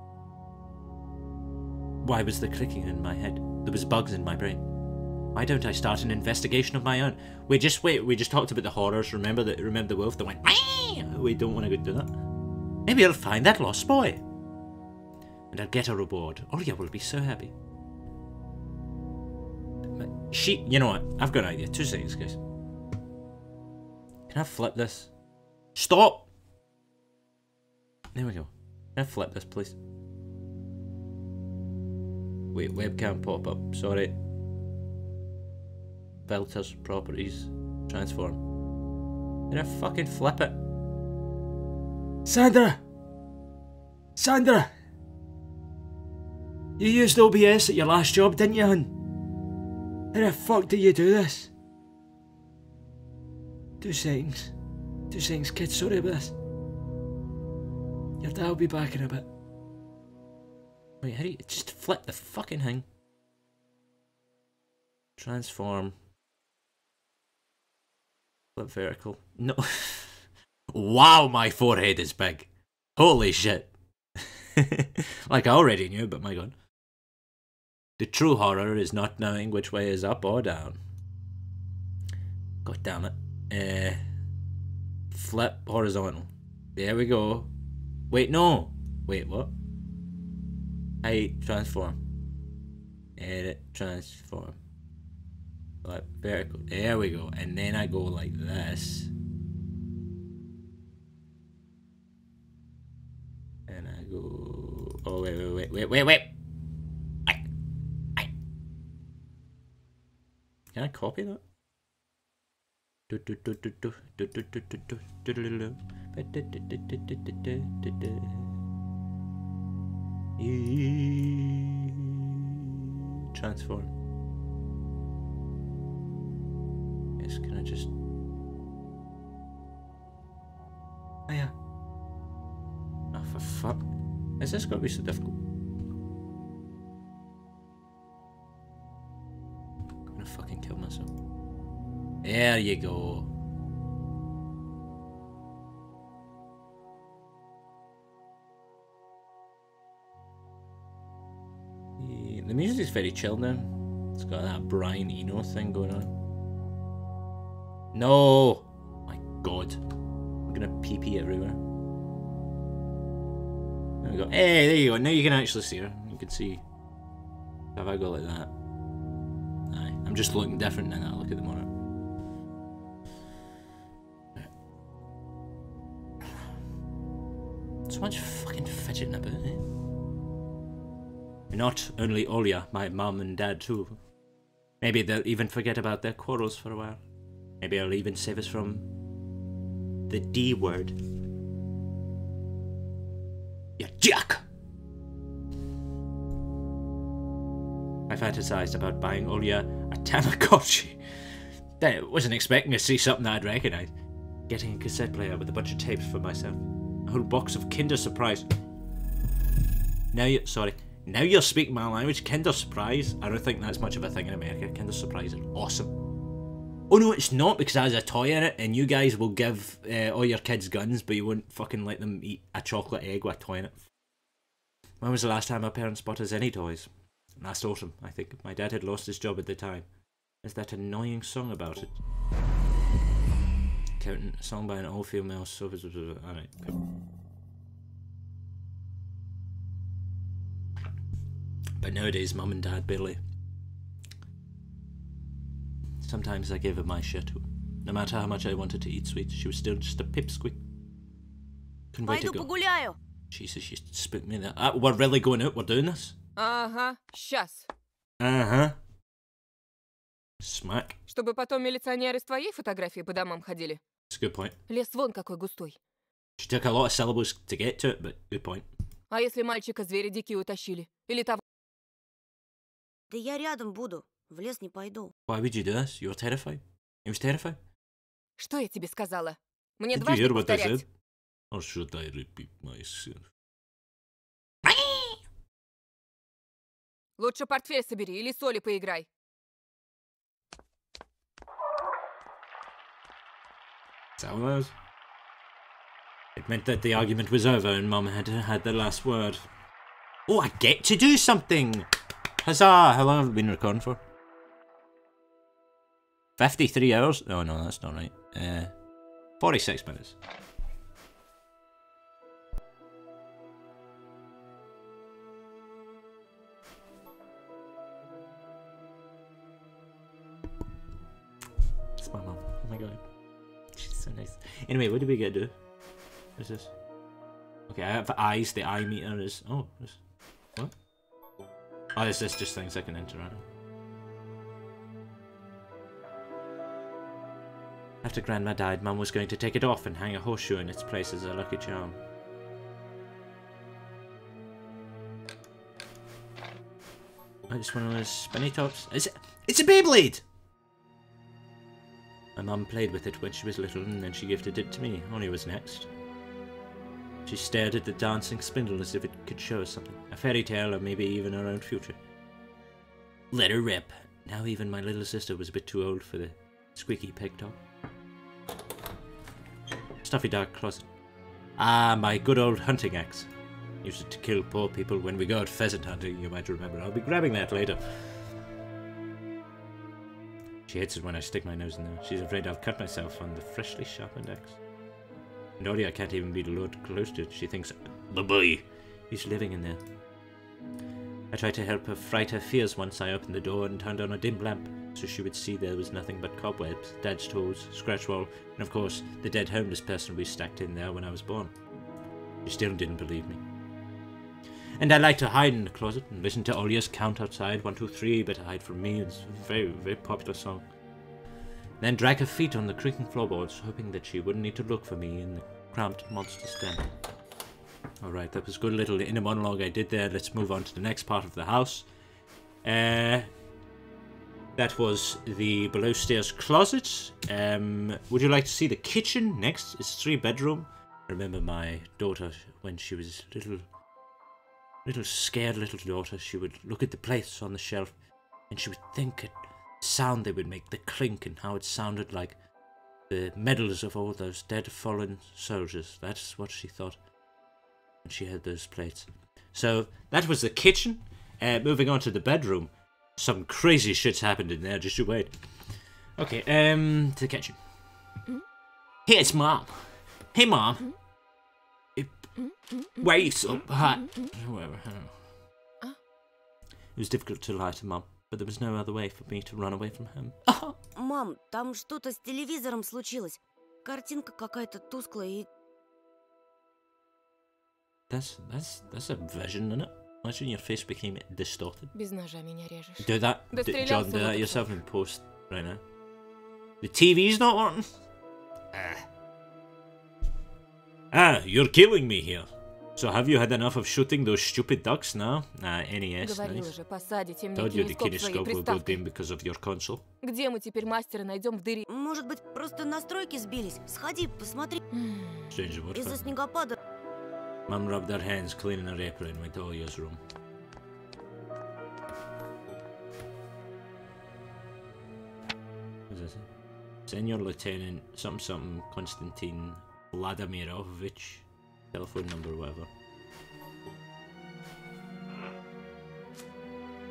Why was there clicking in my head? There was bugs in my brain. Why don't I start an investigation of my own? We just talked about the horrors. Remember the wolf that went, "Wee!" We don't want to go do that. Maybe I'll find that lost boy. And I'll get a reward. Olya will be so happy. You know what? I've got an idea. 2 seconds, guys. Can I flip this? Stop! There we go. Can I flip this, please? Wait, webcam pop-up. Sorry. Filters, properties, transform. Can I fucking flip it? Sandra! Sandra! You used OBS at your last job, didn't you, hun? How the fuck do you do this? 2 seconds. 2 seconds, kids. Sorry about this. Your dad will be back in a bit. Wait, how do you just flip the fucking thing? Transform. Flip vertical. No. Wow, my forehead is big. Holy shit. Like I already knew, but my god. The true horror is not knowing which way is up or down. God damn it. Flip horizontal. There we go. Wait, no. Wait, what? I transform. Edit, transform. Flip vertical. There we go. And then I go like this. And I go. Oh, wait. Can I copy that? Transform. Yes, can I just... Oh yeah. Oh, for fuck. Is this gonna be so difficult? I'm gonna fucking kill myself. There you go. The music is very chill now. It's got that Brian Eno thing going on. No! My god. I'm gonna pee everywhere. There we go. Hey, there you go. Now you can actually see her. You can see. If I go like that. Aye. I'm just looking different than I look at the monitor. So much fucking fidgeting about, eh? Not only Olya, my mum and dad too. Maybe they'll even forget about their quarrels for a while. Maybe I'll even save us from the D word. You jack! I fantasized about buying Olya a Tamagotchi. I wasn't expecting to see something that I'd recognise. Getting a cassette player with a bunch of tapes for myself. A whole box of Kinder Surprise. Now you're speaking my language. Kinder Surprise. I don't think that's much of a thing in America. Kinder Surprise are awesome. Oh no, it's not, because it has a toy in it, and you guys will give all your kids guns, but you won't fucking let them eat a chocolate egg with a toy in it. When was the last time our parents bought us any toys? Last autumn, I think. My dad had lost his job at the time. There's that annoying song about it. Counting a song by an all-female alright, cool. But nowadays, mum and dad barely. Sometimes I gave her my shit. No matter how much I wanted to eat sweets, she was still just a pipsqueak. Couldn't wait to Пойду go. погуляю. Jesus, you spooked me there. We're really going out, we're doing this? Ага, сейчас. Uh-huh. Smack. Чтобы потом милиционеры с твоей фотографией по домам ходили. That's a good point. Лес вон какой густой. She took a lot of syllables to get to it, but good point. А если мальчика звери дикие утащили? Или того... Да я рядом буду. В лес не пойду. Why would you do this? You were terrified? You was terrified? Что я тебе сказала? Мне Did you дважды hear what I повторять. said? Or should I repeat myself? Лучше портфель собери или соли поиграй. Is that what that was? It meant that the argument was over and Mum had had the last word. Oh, I get to do something! Huzzah! How long have we been recording for? 53 hours? Oh no, that's not right. 46 minutes. It's my mum. Oh my god. She's so nice. Anyway, what do we get to do? What is this? Okay, I have eyes. The eye meter is... Oh, this... What? Oh, this is just things I can interact with. After Grandma died, Mum was going to take it off and hang a horseshoe in its place as a lucky charm. Oh, it's one of those spinny tops. It's a Beyblade! My mum played with it when she was little and then she gifted it to me. Ollie was next. She stared at the dancing spindle as if it could show us something. A fairy tale or maybe even our own future. Let her rip. Now even my little sister was a bit too old for the squeaky peg top. Stuffy dark closet. Ah, my good old hunting axe. Used it to kill poor people when we go out pheasant hunting, you might remember. I'll be grabbing that later. She hates it when I stick my nose in there. She's afraid I'll cut myself on the freshly sharpened axe. And Odie, I can't even be lured close to it. She thinks, the boy, he's living in there. I tried to help her fright her fears once I opened the door and turned on a dim lamp, so she would see there was nothing but cobwebs, Dad's toes, scratch wall, and of course, the dead homeless person we stacked in there when I was born. She still didn't believe me. And I liked to hide in the closet and listen to Olia's count outside, 1, 2, 3, better hide from me. It's a very, very popular song. Then drag her feet on the creaking floorboards, hoping that she wouldn't need to look for me in the cramped monster's den. Alright, that was a good little inner monologue I did there. Let's move on to the next part of the house. That was the below stairs closet. Would you like to see the kitchen next? It's 3-bedroom. I remember my daughter, when she was little scared little daughter, she would look at the plates on the shelf and she would think at the sound they would make, the clink, and how it sounded like the medals of all those dead fallen soldiers. That's what she thought when she had those plates. So that was the kitchen. Moving on to the bedroom. Some crazy shit's happened in there, just you wait. Okay, to the kitchen. Hey, it's Mom. Hey, Mom. Why are you so hot? Whatever, I don't know. It was difficult to lie to Mum, but there was no other way for me to run away from him. Мам, там что-то с телевизором случилось. Картинка какая-то тусклая и... That's a vision, isn't it? Imagine your face became distorted. Без ножа меня режешь. Do that, Да John, do that yourself in post right now. The TV's not working? You're killing me here. So have you had enough of shooting those stupid ducks now? NES, Говорила nice. же, посадите мне Told you the кинескоп своей kinescope will go приставкой. dim because of your console. Где мы теперь мастера найдем в дыре? Может быть, просто настройки сбились? Сходи, посмотри. Stranger what Из-за for? снегопада. Mum rubbed her hands, cleaning her apron, and went to Olia's room. What is this? Senior Lieutenant something Konstantin Vladimirovich. Telephone number, whatever.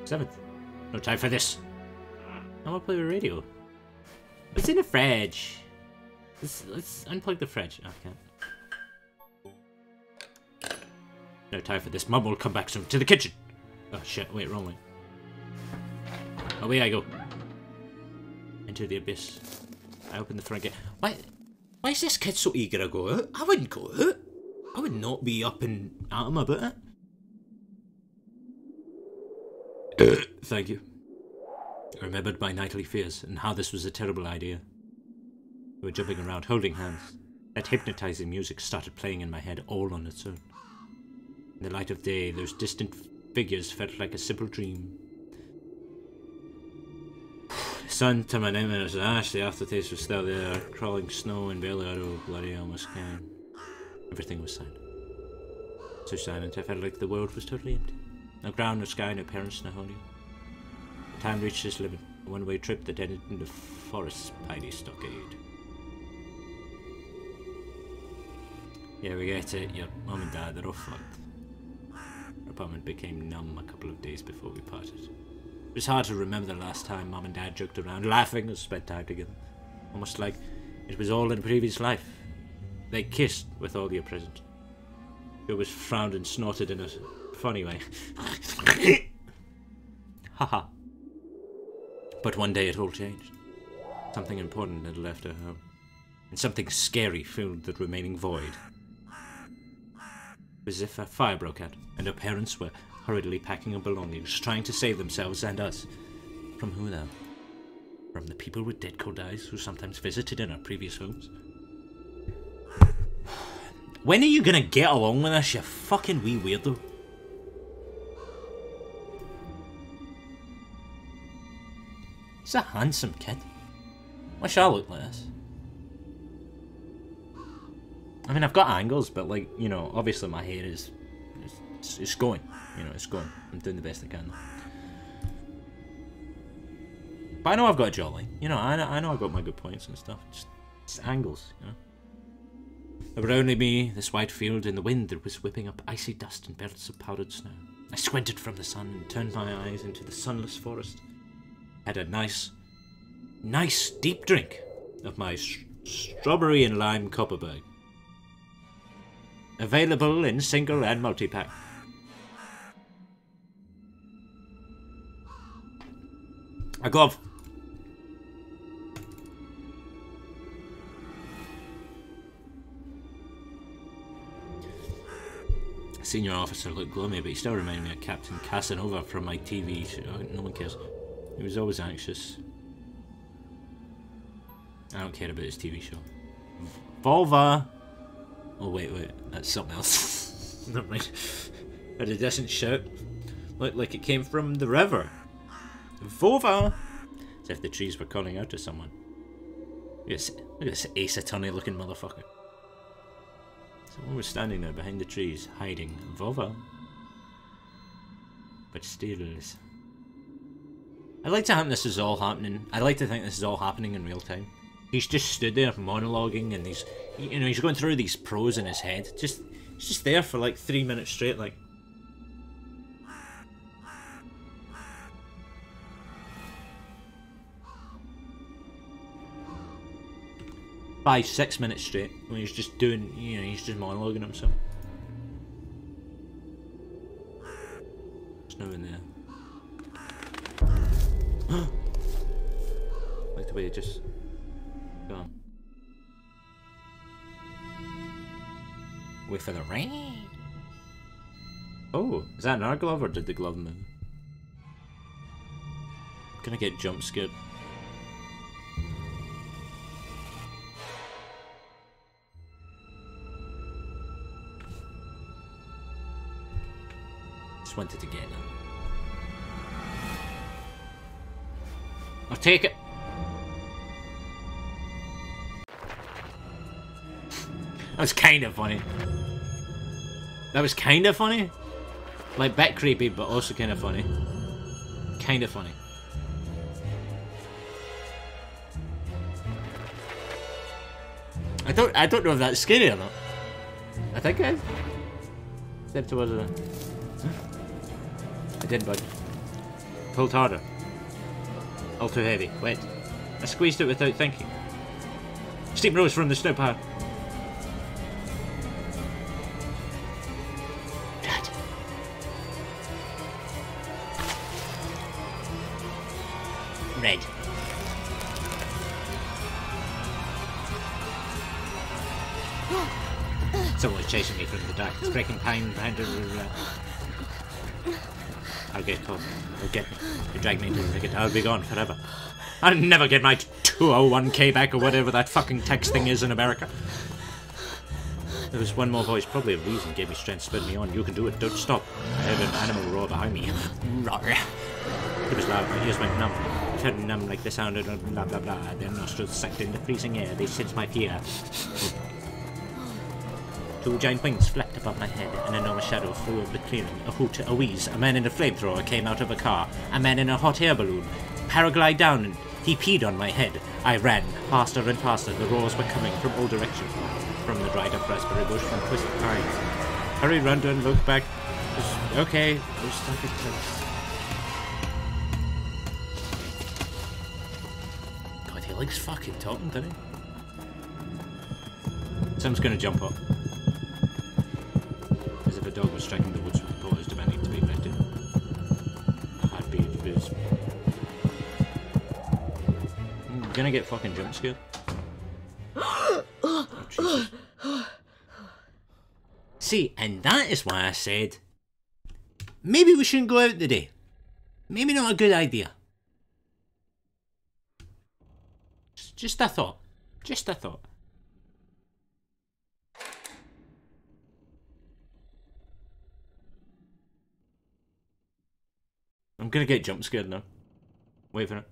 7th. No time for this. I want to play with radio. What's in the fridge? Let's unplug the fridge. Oh, I can't. No time for this. Mum will come back soon. To the kitchen. Oh shit! Wait, wrong way. Away I go. Into the abyss. I open the front gate. Why is this kid so eager to go out? I wouldn't go out. I would not be up and at him about it. Thank you. I remembered my nightly fears and how this was a terrible idea. We were jumping around, holding hands. That hypnotizing music started playing in my head all on its own. In the light of day, those distant figures felt like a simple dream. The sun to my nightmares was ash, the aftertaste was still there, crawling snow and barely out of bloody almost came. Everything was silent. So silent, I felt like the world was totally empty. No ground, no sky, no parents, no home. Time reached its limit, a one-way trip that ended in the forest's piney stockade. Yeah, we get it. Your mum and dad, they're all fucked. Our apartment became numb a couple of days before we parted. It was hard to remember the last time mum and dad joked around, laughing, or spent time together. Almost like it was all in a previous life. They kissed with all your present. It was frowned and snorted in a funny way. Haha. But one day it all changed. Something important had left her home. And something scary filled the remaining void. It was as if a fire broke out, and her parents were hurriedly packing up belongings, trying to save themselves and us. From who though? From the people with dead cold eyes who sometimes visited in our previous homes? When are you gonna get along with us, you fucking wee weirdo? He's a handsome kid. Wish I looked like this. I mean, I've got angles, but like, you know, obviously my hair is, it's going. You know, it's going. I'm doing the best I can. But I know I've got a jolly. You know, I know I've got my good points and stuff. Just angles, you know. Around me, this wide field in the wind, there was whipping up icy dust and belts of powdered snow. I squinted from the sun and turned my eyes into the sunless forest. Had a nice deep drink of my strawberry and lime copperberg. Available in single and multi-pack. A glove. Senior officer looked gloomy, but he still reminded me of Captain Casanova from my TV show. No one cares. He was always anxious. I don't care about his TV show. Volva! Oh wait, that's something else. Never mind. Had a decent shout. Looked like it came from the river. Vova! As if the trees were calling out to someone. Look at this Ace Attorney looking motherfucker. Someone was standing there behind the trees, hiding. Vova. But still. I'd like to think this is all happening. I'd like to think this is all happening in real time. He's just stood there monologuing, and he's going through these prose in his head. He's just there for like 3 minutes straight, like. Five, 6 minutes straight, when he's just doing, he's just monologuing himself. There's no one there. Like the way he just gone. Wait for the rain. Oh, is that our glove or did the glove move? I'm gonna get jump scared. Just wanted to get it. I'll take it. That was kind of funny. That was kind of funny. Like, bit creepy, but also kind of funny. Kind of funny. I don't know if that's scary or not. I think it is. Step towards it. I did budge. Pulled harder. All too heavy. Wet. I squeezed it without thinking. Steam rose from the snow pile. Dad. Red. Someone's chasing me from the dark. It's breaking pine behind the... I'll get caught. They'll get me. They drag me into the thicket. I'll be gone forever. I'll never get my 201k back or whatever that fucking text thing is in America. There was one more voice, probably a reason, gave me strength, spurred me on. You can do it, don't stop. I heard an animal roar behind me. Roar. It was loud, my ears went numb. I felt numb like the sound of blah blah blah. Their nostrils sucked in the freezing air. They sensed my fear. Two giant wings flapped above my head. An enormous shadow flew over the clearing. A hoot, a wheeze. A man in a flamethrower came out of a car. A man in a hot air balloon paraglided down and he peed on my head. I ran, faster and faster. The roars were coming from all directions. From the dried up raspberry bush, from twisted pines. Hurry, run, don't look back. Okay, just like it. God, he likes fucking talking, doesn't he? Someone's gonna jump up. As if a dog was striking the woods with paws, demanding to be let in. I'd be his. I'm gonna get fucking jump scared. Oh, Jesus. See, and that is why I said maybe we shouldn't go out today. Maybe not a good idea. Just a thought. Just a thought. I'm gonna get jump scared now. Wait for it.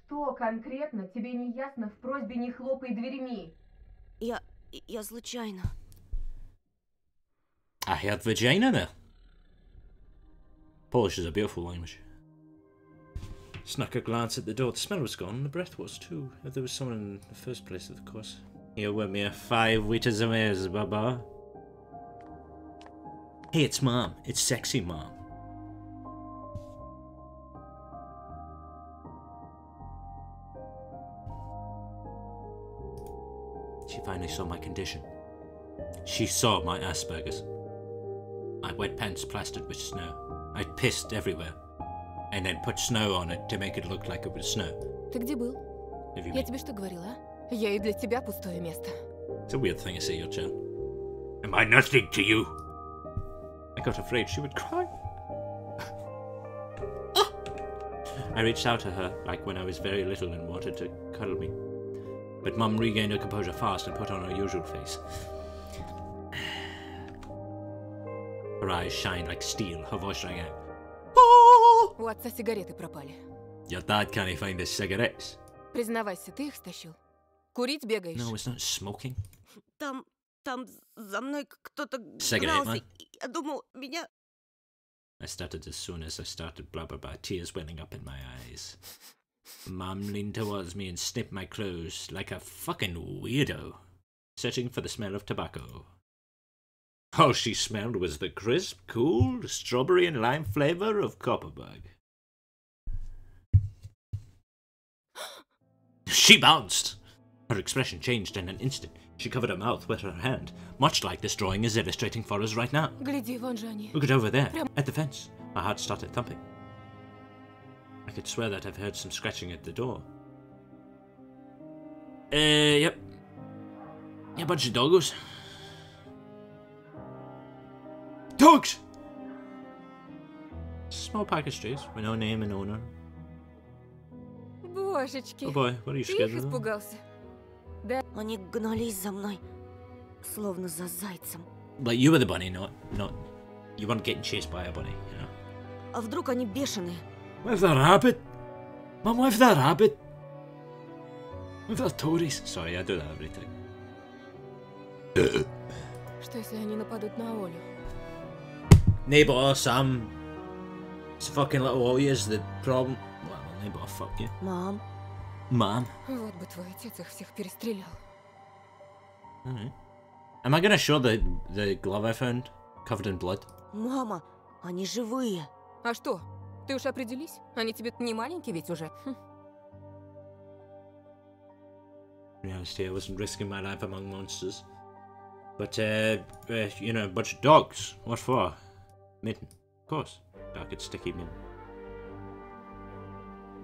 Что конкретно тебе не ясно в просьбе не хлопай дверьми? Я случайно. I heard vagina there. Polish is a beautiful language. Snuck a glance at the door. The smell was gone, the breath was too. If there was someone in the first place, of course. Here with me 5 liters of air, Baba. Hey, it's Mom. It's sexy Mom. She finally saw my condition. She saw my Asperger's. My wet pants plastered with snow. I pissed everywhere. And then put snow on it to make it look like it was snow. Ты где был? Я тебе что говорила, а? Я и для тебя пустое место. It's a weird thing to say, your child. Am I nothing to you? I got afraid she would cry. I reached out to her, like when I was very little and wanted to cuddle me. But Mum regained her composure fast and put on her usual face. Her eyes shined like steel, her voice rang out. У отца сигареты пропали. Your dad can't find his cigarettes. Признавайся, ты их стащил. Курить бегаешь. No, it's not smoking. Там за мной кто-то Cigarette гнался. man. Я думал, меня... I started as soon as I started, blah blah blah, tears welling up in my eyes. Mum leaned towards me and snipped my clothes like a fucking weirdo, searching for the smell of tobacco. All she smelled was the crisp, cool, strawberry and lime flavour of Copperbug. She bounced! Her expression changed in an instant. She covered her mouth with her hand, much like this drawing is illustrating for us right now. Гляди, вон же они. Look at over there, at the fence. My heart started thumping. I could swear that I've heard some scratching at the door. Yep. Yeah, a bunch of doggos. Dogs! Small pack of strays with no name and owner. Божечки. Oh boy, what are you Ты scared их of? испугался. Они гнались за мной, словно за зайцем. Like you were the bunny, not you weren't getting chased by a bunny, you know. А вдруг они бешеные? With the rabbit? Mum, with the rabbit? With the Tories? Sorry, I do that every time. Что если они нападут на Олю? Neighbour, Sam. It's fucking little Ollie is the problem. Well, neighbour, fuck you. Мам, Mom. Вот бы твой отец их всех перестрелял. Alright. Am I gonna show the glove I found? Covered in blood? мама, они живые. А что? Ты уж определись? Они тебе не маленькие ведь уже. In reality, I wasn't risking my life among monsters. But, you know, a bunch of dogs. What for? Mitten. Of course. Dark and sticky mitten.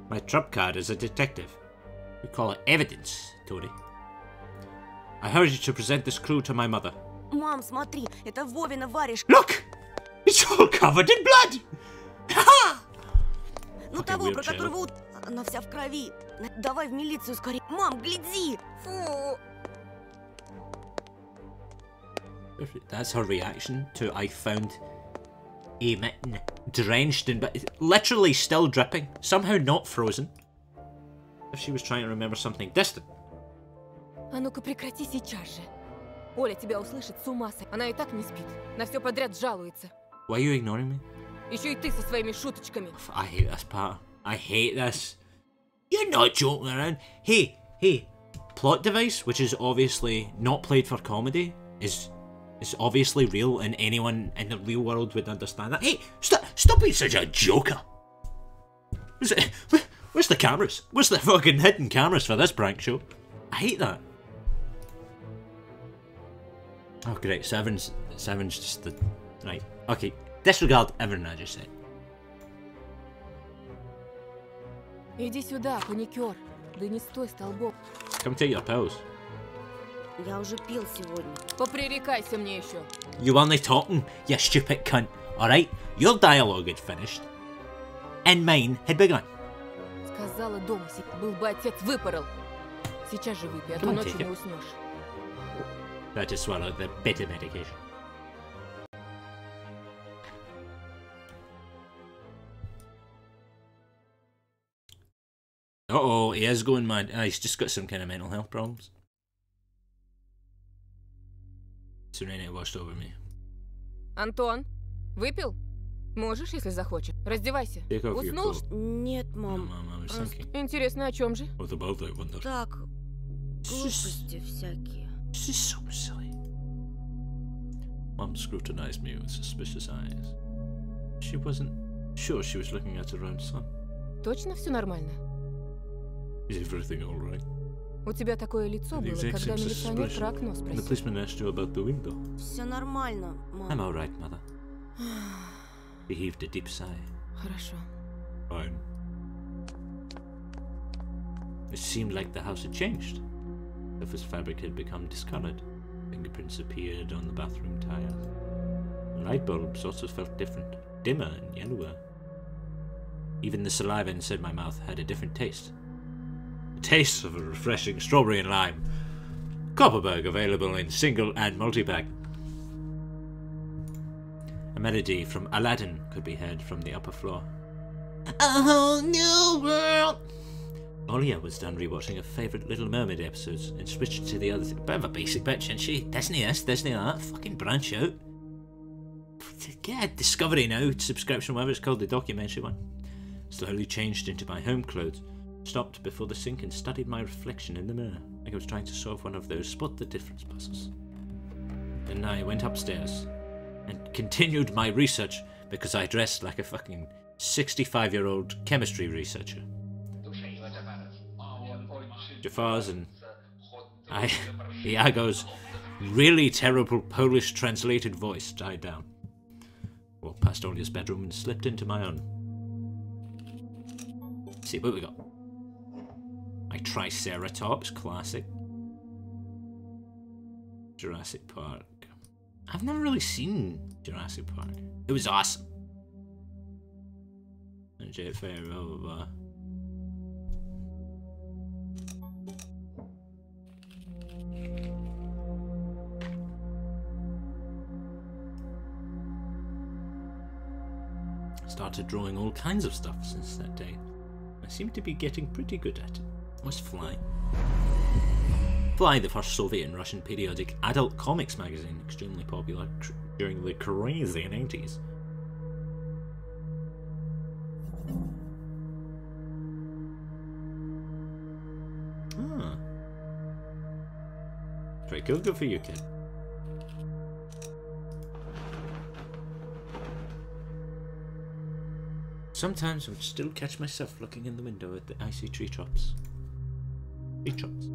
My trump card is a detective. We call it evidence, Tony. I heard you to present this clue to my mother. Мам, смотри, это Вовина варежка. Look! It's all covered in blood! Ha! Ну Fucking того, weird про child. которого... Она вся в крови. Давай в милицию скорее. Мам, гляди! Фу! That's her reaction to I found a mitten drenched in but literally still dripping, somehow not frozen. If she was trying to remember something distant. А ну-ка прекрати сейчас же. Оля тебя услышит, с ума сойдет. Она и так не спит. На все подряд жалуется. Why are you ignoring me? Еще и ты со своими шуточками. I hate this part. I hate this. You're not joking around. Hey, plot device, which is obviously not played for comedy, is obviously real, and anyone in the real world would understand that. Hey, stop being such a joker. Where's the cameras? Where's the fucking hidden cameras for this prank show? I hate that. Oh great, Seven's just the... Right, okay, disregard everything I just said. Иди сюда, паникер. Да не стой столбом. Come take your pills. Я уже пил сегодня. Попререкайся мне еще. You only talking, you stupid cunt. Alright, your dialogue had finished. And mine had begun. Сказала дома, был бы отец, выпорол. Сейчас же выпей, а то Come on, ночью take не it. уснешь. Try to swallow the bitter medication. Uh-oh, he is going mad. He's just got some kind of mental health problems. Serenity washed over me. Антон, выпил? Можешь, если захочешь. Раздевайся. Take off your Уснул? coat. Нет, No, мам. Mum, I was Просто thinking. Интересно, о чем же? What about I wonder? так, глупости всякие. This is so silly. Mum scrutinized me with suspicious eyes. She wasn't sure she was looking at her own son. Точно все нормально? Is everything alright? У тебя такое лицо The было, exact когда same милиционер про expression. окно And the спросил. policeman asked you about the window. Все нормально, I'm мам. alright, mother. He heaved a deep sigh. Хорошо. Fine. It seemed like the house had changed. The surface fabric had become discolored. Fingerprints appeared on the bathroom tiles. The light bulbs also felt different, dimmer and yellower. Even the saliva inside my mouth had a different taste. The taste of a refreshing strawberry and lime. Copperberg available in single and multi-pack. A melody from Aladdin could be heard from the upper floor. A whole new world! Olia was done rewatching her favourite Little Mermaid episodes and switched to the other thing. Bit of a basic bitch, isn't she? Disney this, Disney that. Fucking branch out. Get a Discovery Now subscription, whatever it's called, the documentary one. Slowly changed into my home clothes. Stopped before the sink and studied my reflection in the mirror, like I was trying to solve one of those spot the difference puzzles. Then I went upstairs and continued my research because I dressed like a fucking 65-year-old chemistry researcher. Jafar's and Iago's really terrible Polish translated voice died down. Walked past Olia's bedroom and slipped into my own. See what we got. My Triceratops, classic. Jurassic Park. I've never really seen Jurassic Park. It was awesome. And Jet Fair, blah blah blah. Started drawing all kinds of stuff since that day. I seem to be getting pretty good at it. Was Fly. Fly, the first Soviet and Russian periodic adult comics magazine, extremely popular during the crazy 90s. Ah. Pretty cool, good for you, kid. Sometimes I would still catch myself looking in the window at the icy treetops. Treetops.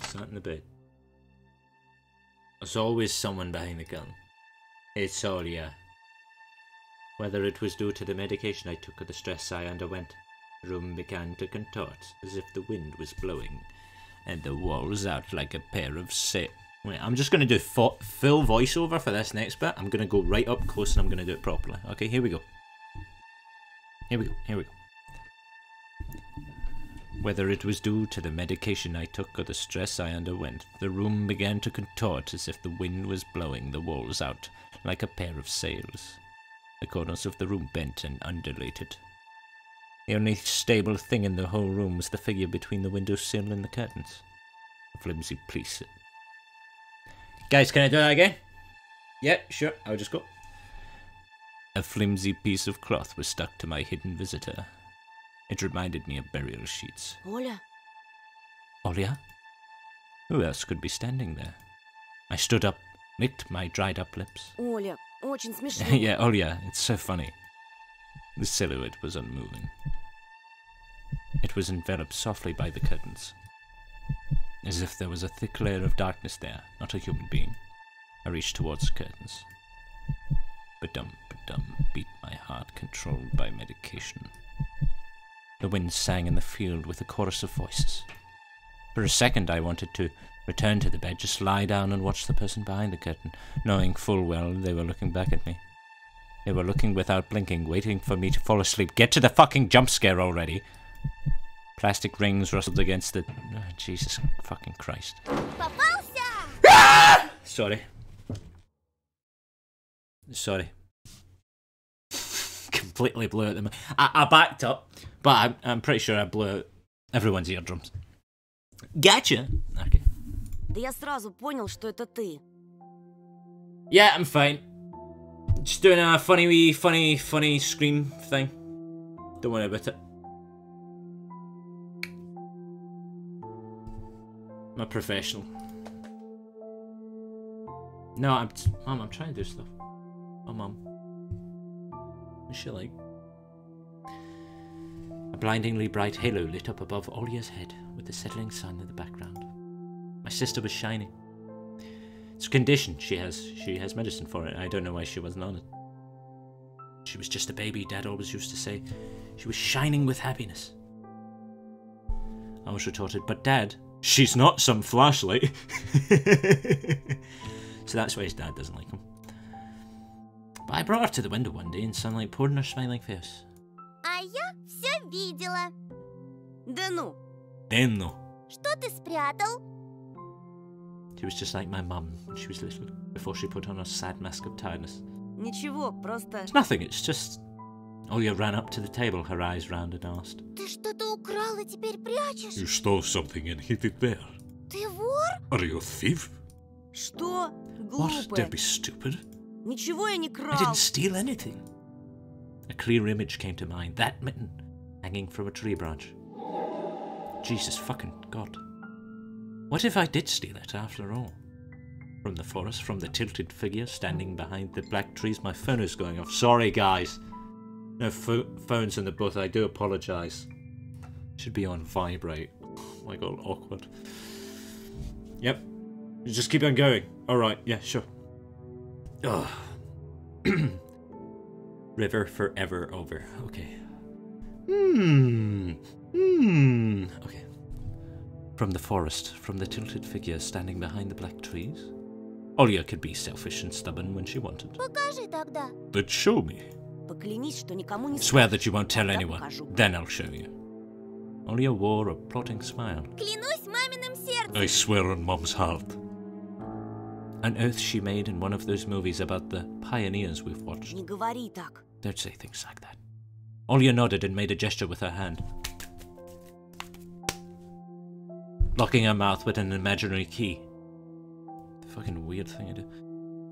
Sat in the bed. There's always someone behind the gun. It's all yeah. Whether it was due to the medication I took or the stress I underwent, the room began to contort as if the wind was blowing, and the walls out like a pair of sails. Wait, I'm just going to do full voiceover for this next bit. I'm going to go right up close and I'm going to do it properly. Okay, here we go. Here we go. Whether it was due to the medication I took or the stress I underwent, the room began to contort as if the wind was blowing the walls out like a pair of sails. The corners of the room bent and undulated. The only stable thing in the whole room was the figure between the windowsill and the curtains. A flimsy piece. Guys, can I do that again? Yeah, sure, I'll just go. A flimsy piece of cloth was stuck to my hidden visitor. It reminded me of burial sheets. Оля, Olya? Who else could be standing there? I stood up, licked my dried up lips. Оля, очень смешно. Yeah, Olya, it's so funny. The silhouette was unmoving. It was enveloped softly by the curtains, as if there was a thick layer of darkness there, not a human being. I reached towards the curtains. Ba-dum, beat my heart, controlled by medication. The wind sang in the field with a chorus of voices. For a second I wanted to return to the bed, just lie down and watch the person behind the curtain, knowing full well they were looking back at me. They were looking without blinking, waiting for me to fall asleep. Get to the fucking jump scare already! Plastic rings rustled against the... Oh, Jesus fucking Christ. Попался! Sorry. Completely blew out the... I backed up, but I'm pretty sure I blew out everyone's eardrums. Gotcha! Okay. Да я сразу понял, что это ты. Yeah, I'm fine. Just doing a funny scream thing. Don't worry about it. I'm a professional. No, Mom, I'm trying to do stuff. Oh, Mom. What's she like? A blindingly bright halo lit up above Olya's head with the settling sun in the background. My sister was shining. It's a condition she has medicine for it. I don't know why she wasn't on it. She was just a baby, Dad always used to say. She was shining with happiness. I was retorted, but Dad, she's not some flashlight. So that's why his dad doesn't like him. But I brought her to the window one day and sunlight poured on her smiling face. А я все видела. Да ну, No. Что ты спрятал? She was just like my mum when she was little, before she put on her sad mask of tiredness. ничего, просто... It's nothing, it's just... Olya ran up to the table, her eyes round and asked. Ты что-то украл и теперь прячешь? You stole something and hid it there. Ты вор? Are you a thief? Что? What? Глупая. Don't be stupid. Ничего я не I крал. didn't steal anything. A clear image came to mind, that mitten, hanging from a tree branch. Jesus fucking God. What if I did steal it after all? From the forest, from the tilted figure standing behind the black trees, my phone is going off. Sorry guys. No phones in the booth, I do apologise. Should be on vibrate. Oh my God, awkward. Yep. You just keep on going. Alright, yeah, sure. Ugh. River forever over. Okay. Okay. From the forest, from the tilted figure standing behind the black trees. Olya could be selfish and stubborn when she wanted. Покажи тогда. Then show me. Поклянись, что никому не Swear скажешь. that you won't tell Тогда anyone. покажу. Then I'll show you. Olya wore a plotting smile. Клянусь маминым сердцем. I swear on Mom's heart. An oath she made in one of those movies about the pioneers we've watched. Не говори так. Don't say things like that. Olya nodded and made a gesture with her hand, locking her mouth with an imaginary key. The fucking weird thing I do.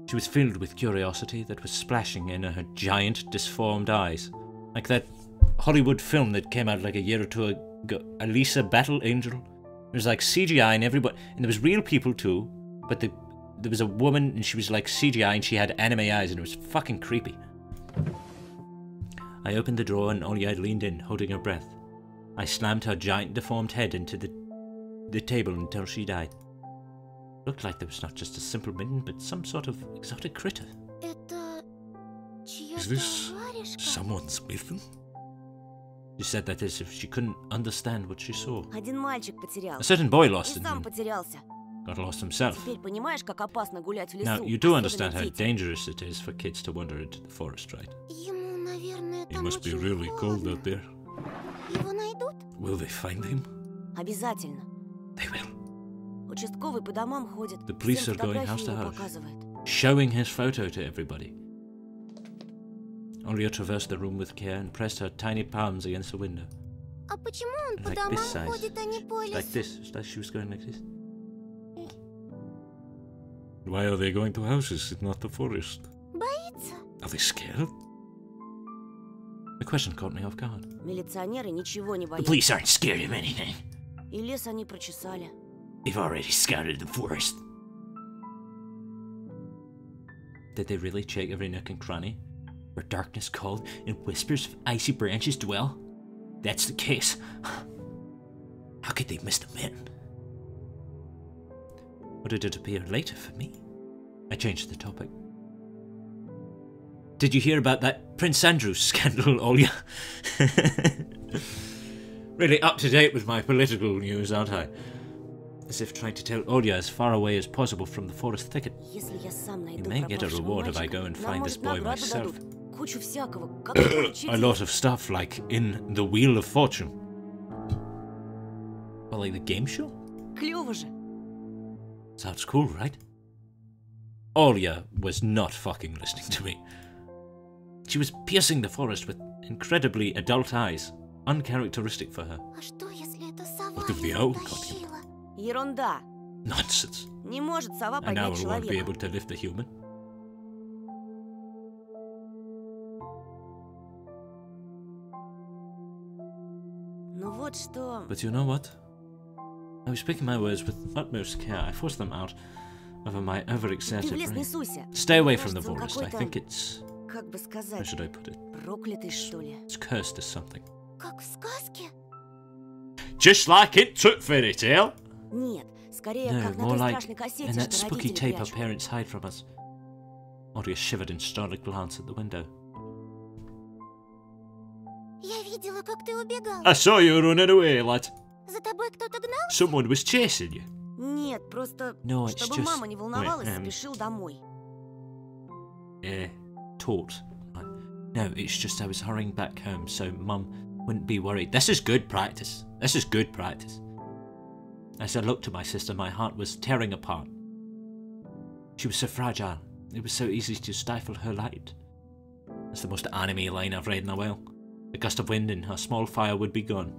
She was filled with curiosity that was splashing in her giant, disformed eyes. Like that Hollywood film that came out like a year or two ago, Elisa Battle Angel. It was like CGI and everybody, and there was real people too, but there was a woman and she was like CGI and she had anime eyes and it was fucking creepy. I opened the drawer and Olya leaned in, holding her breath. I slammed her giant deformed head into the table until she died. Looked like there was not just a simple mitten, but some sort of exotic critter. Это чья-то Is this авария? варежка. Someone's with them? She said that as if she couldn't understand what she saw. Один мальчик A потерялся. certain boy И lost in сам him. потерялся. Got lost himself. Теперь понимаешь, как опасно гулять в лесу? Now, you do особенно understand how детям. dangerous it is for kids to wander into the forest, right? Ему, наверное, It там must be очень really cold холодно. out there. Его найдут? Will they find him? Обязательно. They will. Участковый по домам ходит. The police всем are going house фотографии to его house. показывает. Showing his photo to everybody. Olya traversed the room with care and pressed her tiny palms against the window. А почему он по Like домам this size. ходит, а не по Like лесу? this. It's like she was going like this. Why are they going to houses and not the forest? Боится? Are they scared? The question caught me off guard. Милиционеры ничего не The боятся. police aren't scared of anything. И лес они прочесали. They've already scoured the forest. Did they really check every nook and cranny? Where darkness called and whispers of icy branches dwell? That's the case. How could they miss the men? Or did it appear later for me? I changed the topic. Did you hear about that Prince Andrew scandal, Olya? Really up to date with my political news, aren't I? As if trying to tell Olya as far away as possible from the forest thicket. Если я сам You найду may get a пропавшего reward if I мальчика, go and нам, find this может, boy награду myself. дадут. Кучу всякого. Как получить? A lot of stuff, like in the Wheel of Fortune. Well, like the game show? Клёво же. Sounds cool, right? Olya was not fucking listening to me. She was piercing the forest with incredibly adult eyes, uncharacteristic for her. А что, если это сова What if the его owl got him? утащила? Ерунда. Nonsense. Не может сова An поднять owl won't be человека. able to lift a human. Ну вот что. But you know what? I was picking my words with utmost care. I forced them out of my Ты overexerted в лес не brain. суйся. Stay away from the Кажется, он forest. I какой-то, think it's... как бы How сказать, should I put it? проклятый, что ли. It's cursed as something. Как в сказке? Just like in Took Fairy Tale? Нет, скорее, No, как на more той like страшной in кассете, that что spooky родители tape our прячут. parents hide from us. Olya shivered and started to glance at the window. Я видела, как ты убегал. I saw you running away, lad. За тобой кто-то гнал? Someone was chasing you. Нет, просто, No, it's чтобы just... мама не волновалась, Wait, спешил домой. Taught. No, it's just I was hurrying back home so Mum wouldn't be worried. This is good practice. This is good practice. As I looked at my sister, my heart was tearing apart. She was so fragile. It was so easy to stifle her light. That's the most anime line I've read in a while. A gust of wind and her small fire would be gone.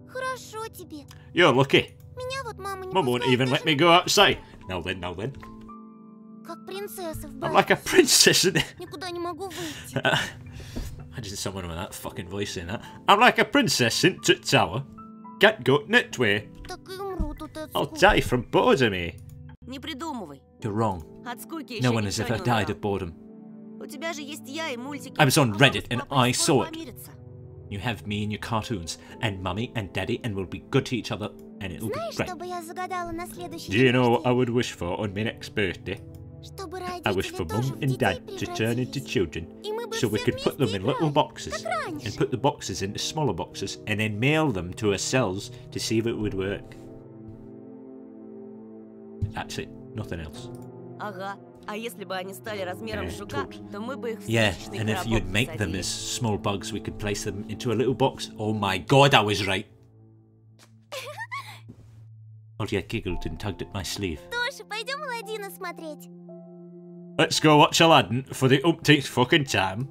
Хорошо тебе. You're lucky. Меня вот мама не Mum won't пускает even даже let me go outside. Now then, now then. как принцесса в I'm like a бабе. princess, isn't it? Никуда не могу выйти. Imagine someone with that fucking voice saying that. I'm like a princess in the tower. Can't go that way. Так и умру тут от I'll скуки. die from boredom here. Не придумывай. You're wrong. От скуки еще No one никто has не ever died of умирал. boredom. У тебя же есть я и мультики. I was on А мама Reddit с and папой I скоро saw it. помирятся. You have me and your cartoons, and mummy and daddy, and we'll be good to each other, and it'll be Знаешь, great. что бы я загадала на следующий Do you день know what I рождения? would wish for on my next birthday? Чтобы I wish родители for тоже mum в and детей dad to turn into превратились. children, И мы бы so we все could put them вместе in little играли, boxes, как and раньше. put the boxes into smaller boxes, and then mail them to ourselves to see if it would work. That's it, nothing else. Ага. А если бы они стали размером с жука, тут. то мы бы их в Yeah, спичечный and if коробок you'd make them посадили. as small bugs, we could place them into a little box. Oh my god, I was right. Olya giggled and tugged at my sleeve. Тоша, пойдем Аладдина смотреть. Let's go watch Aladdin for the umpteenth fucking time.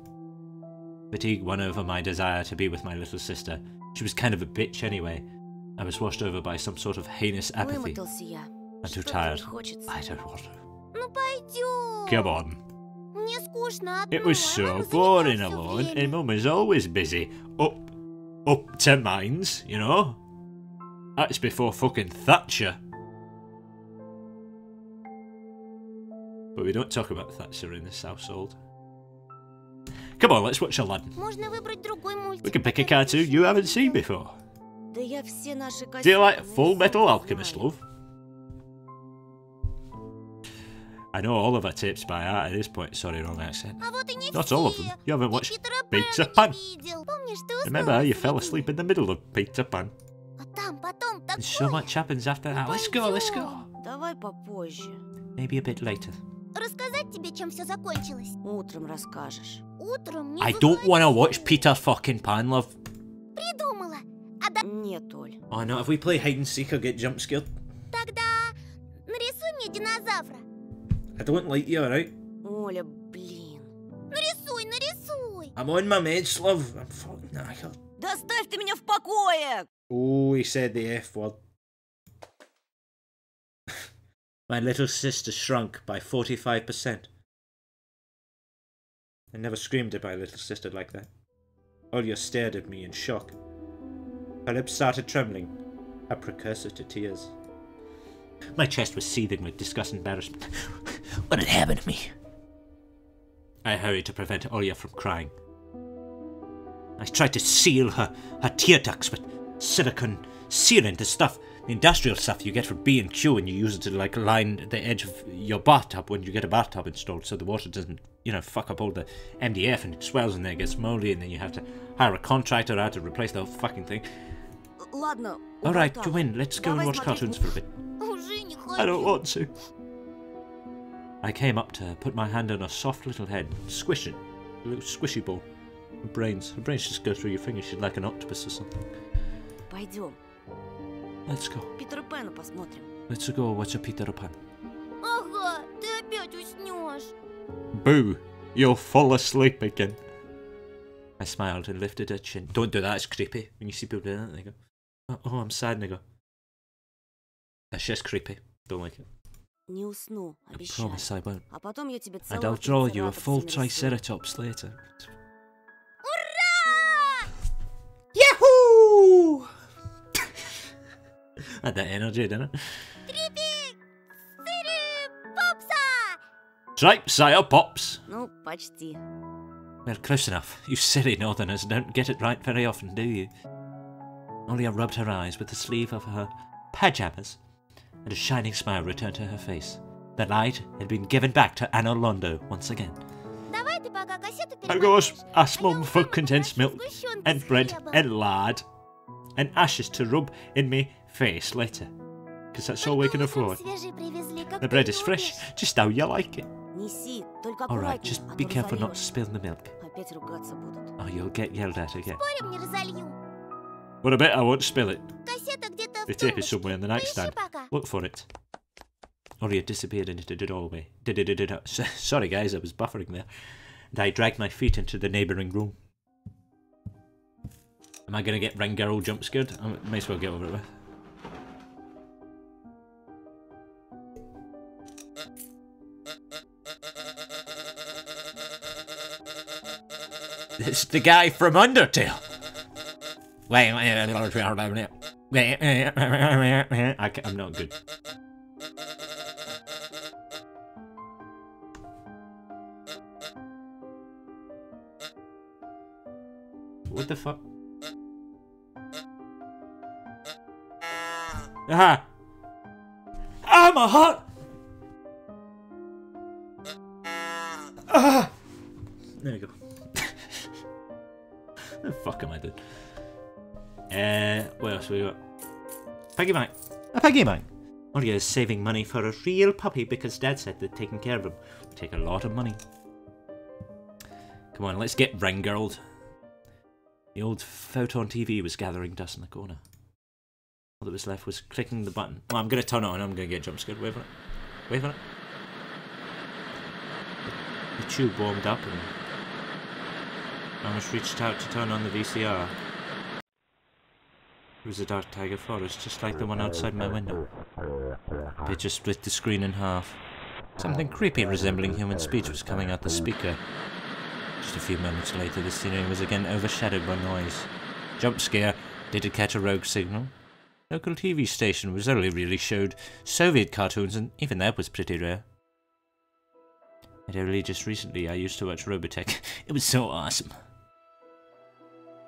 Fatigue won over my desire to be with my little sister. She was kind of a bitch anyway. I was washed over by some sort of heinous apathy. Вымотался я. I'm too Что-то tired. не хочется. I don't want to. Ну пойдем. Come on. Мне скучно одной. It was а so мама занята boring всё alone, время. and Mum was always busy. Up to mines, you know? That's before fucking Thatcher. But we don't talk about Thatcher in this household. Come on, let's watch Aladdin. Можно выбрать другой мультик. We can pick a cartoon you haven't seen before. Да я все наши Do you like кассеты Full Metal знаю. Alchemist, love? I know all of our tapes by heart at this point. Sorry, wrong accent. А вот и не Not все. all of them. You haven't Ты watched Питера Peter Пэна Pan. не видел. Помнишь, ты Remember how you уснул fell в asleep середине? in the middle of Peter Pan? А там потом There's so такое. much happens after that. Let's go, let's go. Давай попозже. Maybe a bit later. Рассказать тебе, чем все закончилось? Утром расскажешь. Утром не I don't want to watch заходи. Peter fucking Pan, love. Придумала. А Нет, Оль. Oh no, if we play hide and seek, I'll get jump scared. тогда нарисуй мне динозавра. I don't like you, alright? Оля, блин. Нарисуй. I'm on my meds, love. I'm fucking knackered. Да оставь ты меня в покое! Oh, he said the F word. My little sister shrunk by 45%. I never screamed at my little sister like that. Olya stared at me in shock. Her lips started trembling, a precursor to tears. My chest was seething with disgust and embarrassment. What had happened to me? I hurried to prevent Olya from crying. I tried to seal her tear ducts with silicone sealant, the stuff, the industrial stuff you get for B&Q, and you use it to like line the edge of your bathtub when you get a bathtub installed, so the water doesn't, you know, fuck up all the MDF and it swells in there, gets moldy, and then you have to hire a contractor out to replace the whole fucking thing. Ладно, Alright, уболтала. Joanne, let's go and Давай watch смотреть cartoons for a bit. Уже не хочу. I don't want to. I came up to her, put my hand on her soft little head, squish it, a little squishy ball. Her brains just go through your fingers. She's like an octopus or something. Пойдем. Let's go. Питера Пэна посмотрим. Let's go watch a Peter Pan. Ага, ты опять уснешь. Boo! You'll fall asleep again. I smiled and lifted her chin. Don't do that, it's creepy. When you see people doing that, they go, oh, I'm sad, and they go, that's just creepy. Don't like it. Не усну, I обещаю. promise I won't. А потом я тебе And целого I'll draw you a трицератопса full нарисую. Triceratops later. Ура! Yahoo! Had that energy, didn't it? Трипик! Сири! Попса! Tripe, sire, pops! Ну, почти. Well, close enough. You silly northerners don't get it right very often, do you? Olya rubbed her eyes with the sleeve of her pajamas, and a shining smile returned to her face. The light had been given back to Anna Londo once again. Давай ты пока кассету I goes перемотаешь, a а я small for утром condensed накрашу milk сгущенки and с bread хлебом. and lard and ashes to rub in me face later. Because that's all we can Только утром afford. свежие привезли, как The ты bread is fresh, любишь. just how you like it. Неси, только Alright, аккуратнее, just а be то careful not to разольешь. spill the milk. Опять ругаться будут. Oh, you'll get yelled at again. Спорим, не разолью. What a bit I won't spill it. Кассета где-то в The tape is тумбочке. somewhere on the Поищи nightstand. пока. Look for it. Olya disappeared into the doorway. Sorry guys, I was buffering there. And I dragged my feet into the neighbouring room. Am I going to get Ring Girl jump scared? I may as well get over it with. It's the guy from Undertale. I'm not good. What the fuck? Ah! I'm a hot! Ah! There we go. The fuck am I doing? What else have we got? Piggy bank. A piggy bank. Olya is saving money for a real puppy because Dad said that taking care of him would take a lot of money. Come on, let's get ring girled. The old photon TV was gathering dust in the corner. All that was left was clicking the button. Well, I'm going to turn it on. I'm going to get jump scared. Wait for it. Wait for it. The tube warmed up and I almost reached out to turn on the VCR. It was a dark tiger forest, just like the one outside my window. It just split the screen in half. Something creepy resembling human speech was coming out the speaker. Just a few moments later, the scenery was again overshadowed by noise. Jump scare. Did it catch a rogue signal? Local TV station was only really showed Soviet cartoons, and even that was pretty rare. And only just recently I used to watch Robotech. It was so awesome.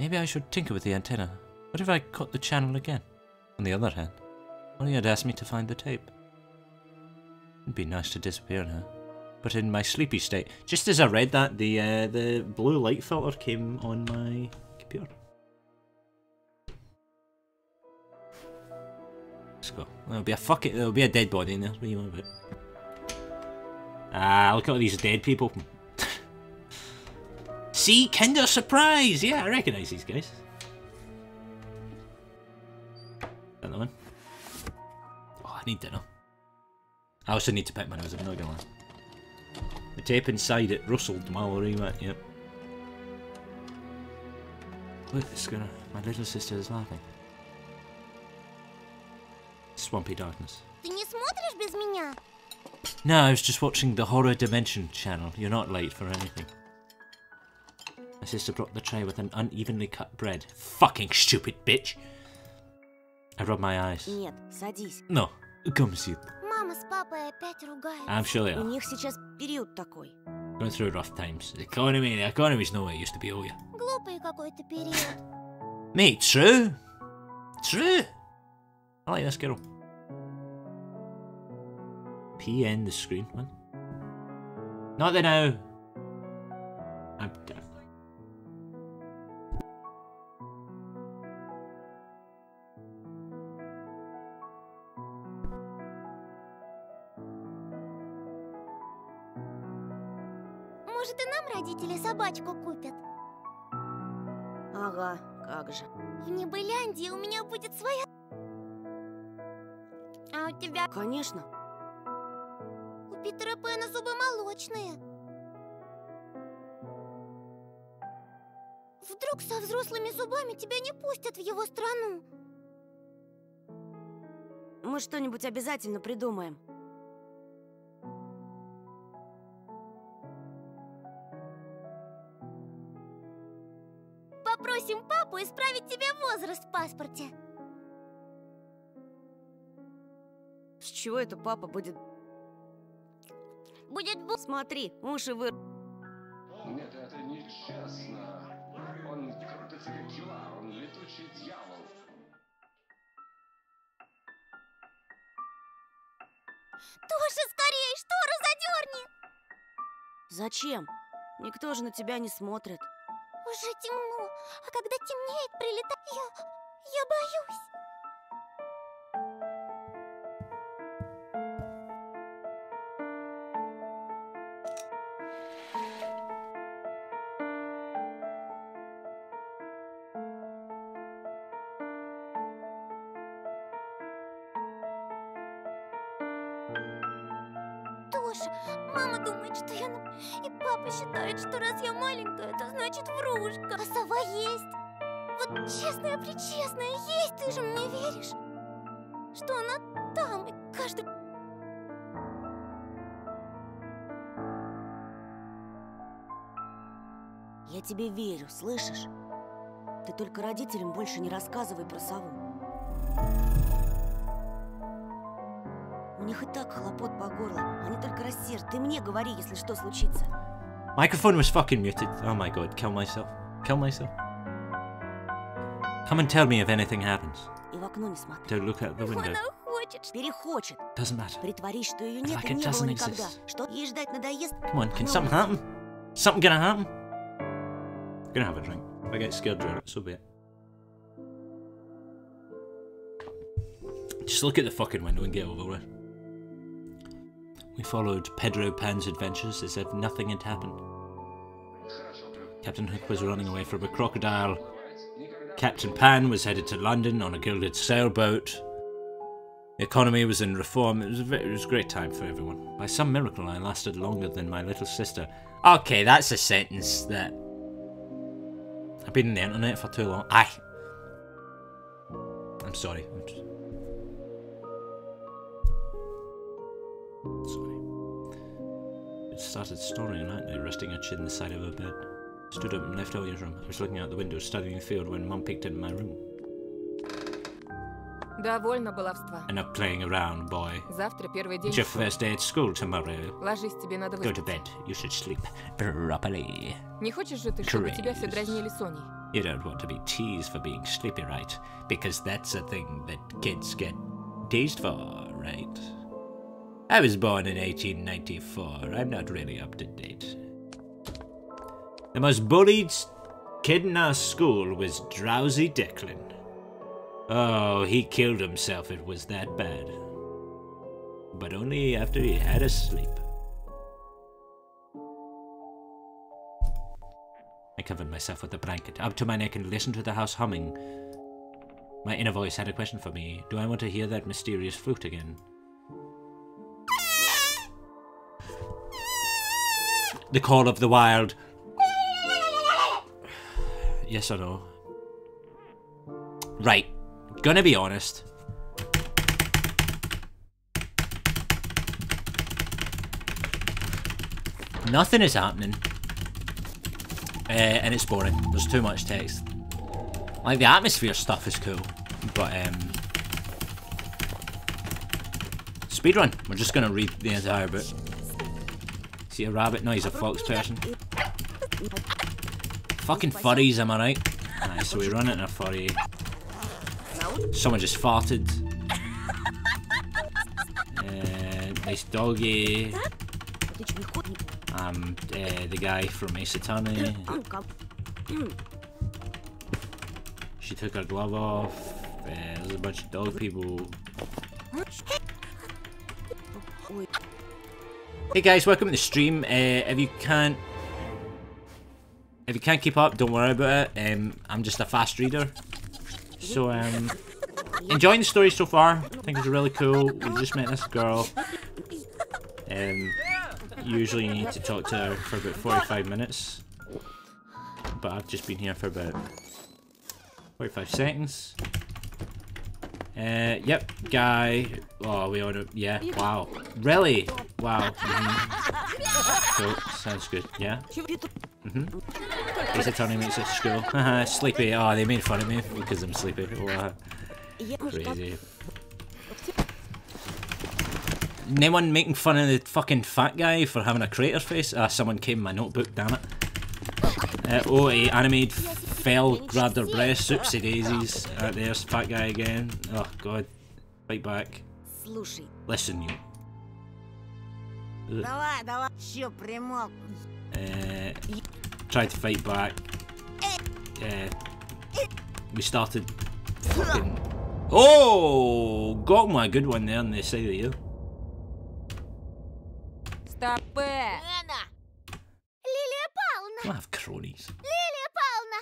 Maybe I should tinker with the antenna. What if I cut the channel again? On the other hand, Olya had asked me to find the tape. It'd be nice to disappear now. but in my sleepy state. Just as I read that, the blue light filter came on my computer. Let's go. There'll be a dead body in there. What do you want about? Ah, look at all these dead people. See, Kinder Surprise! Yeah, I recognise these guys. That the one? Oh, I need dinner. I also need to pick my nose, I'm not gonna lie. The tape inside it rustled while we went, yep. Look, it's gonna... My little sister is laughing. Swampy darkness. Ты не смотришь без меня? No, I was just watching the Horror Dimension channel. You're not late for anything. My sister brought the tray with an unevenly cut bread. Fucking stupid bitch! I rub my eyes. Нет, садись. No, come sit. Мама с папой опять ругаются. I'm sure they У are. них сейчас период такой. Going through rough times. The economy's not what it used to be, oh yeah. Глупый какой-то период. Mate, true. True. I like this girl. PN the screen one. Not the now. I'm deaf. Может, и нам родители собачку купят? Ага, как же. В Небыляндии у меня будет своя... А у тебя... Конечно. У Питера Пэна зубы молочные. Вдруг со взрослыми зубами тебя не пустят в его страну? Мы что-нибудь обязательно придумаем. Попросим папу исправить тебе возраст в паспорте. С чего это папа будет... Смотри, уши вы... Нет, это нечестно. Он крутится как дела, он летучий дьявол. Тоша, скорее, штору задерни! Зачем? Никто же на тебя не смотрит. Уже темно, а когда темнеет, прилетает... Я боюсь. Тоша, мама думает, что я... И папа считает, что раз я маленькая, то значит врушка. А сова есть. Вот честная-пречестная есть, ты же мне веришь? Что она там, и каждый... Я тебе верю, слышишь? Ты только родителям больше не рассказывай про сову. У них и так хлопот по горло. Они только рассердят. Ты мне говори, если что случится. Microphone was fucking muted. Oh my god, kill myself. Kill myself. Come and tell me if anything happens. И в окно не смотри. Don't look out the window. Она хочет. Перехочет. Doesn't matter. Притворись, что ее нет Like и it не было doesn't никогда. exist. Что ей ждать надоест? Come on, can Она something уйдет. happen? Something gonna happen? I'm gonna have a drink. If I get scared during it, so be it. Just look at the fucking window and get over it. We followed Pedro Pan's adventures as if nothing had happened. Captain Hook was running away from a crocodile. Captain Pan was headed to London on a gilded sailboat. The economy was in reform. It was a great time for everyone. By some miracle, I lasted longer than my little sister. Okay, that's a sentence that... I've been on the internet for too long. Aye. I'm sorry. Sorry. It started snoring at night, resting her chin on the side of her bed. Stood up and left Olia's room. I was looking out the window, studying the field, when Mum peeked into my room. Довольно баловства. Enough playing around, boy. Завтра первый день It's your школы. first day at school tomorrow. Ложись, тебе надо Go to выспаться. bed. You should sleep properly. Не хочешь же ты, чтобы тебя все Craze. дразнили Соней? You don't want to be teased for being sleepy, right? Because that's a thing that kids get teased for, right? I was born in 1894. I'm not really up to date. The most bullied kid in our school was Drowsy Declan. Oh, he killed himself. It was that bad. But only after he had a sleep. I covered myself with a blanket, up to my neck, and listened to the house humming. My inner voice had a question for me. Do I want to hear that mysterious flute again? The call of the wild. Yes or no? Right. Gonna be honest. Nothing is happening. And it's boring. There's too much text. Like, the atmosphere stuff is cool. But, speedrun. We're just gonna read the entire book. See a rabbit? No, he's a fox person. Fucking furries, am I right? Nice, so we run it in a furry. Someone just farted. Nice doggy. The guy from Ace Attorney. She took her glove off. There's a bunch of dog people. Hey guys, welcome to the stream. If you can't keep up, don't worry about it. I'm just a fast reader. So enjoying the story so far. I think it's really cool. We just met this girl. Usually you need to talk to her for about 45 minutes. But I've just been here for about 45 seconds. Yep, guy. Oh, we oughta. Yeah, wow. Really? Wow. Cool, sounds good. Yeah? Ace Attorney meets at school. Haha, sleepy. Oh, they made fun of me because I'm sleepy. Wow. Crazy. Anyone making fun of the fucking fat guy for having a crater face? Ah, someone came in my notebook, damn it. Oh, a animated fell, grabbed her breast, oopsie daisies. There's fat guy again. Oh god. Fight back. Listen, you. Tried to fight back. We started fucking... Oh! Got my good one there on the side of the ear. Stop it! Лилия Павловна! I have cronies. Лилия Павловна!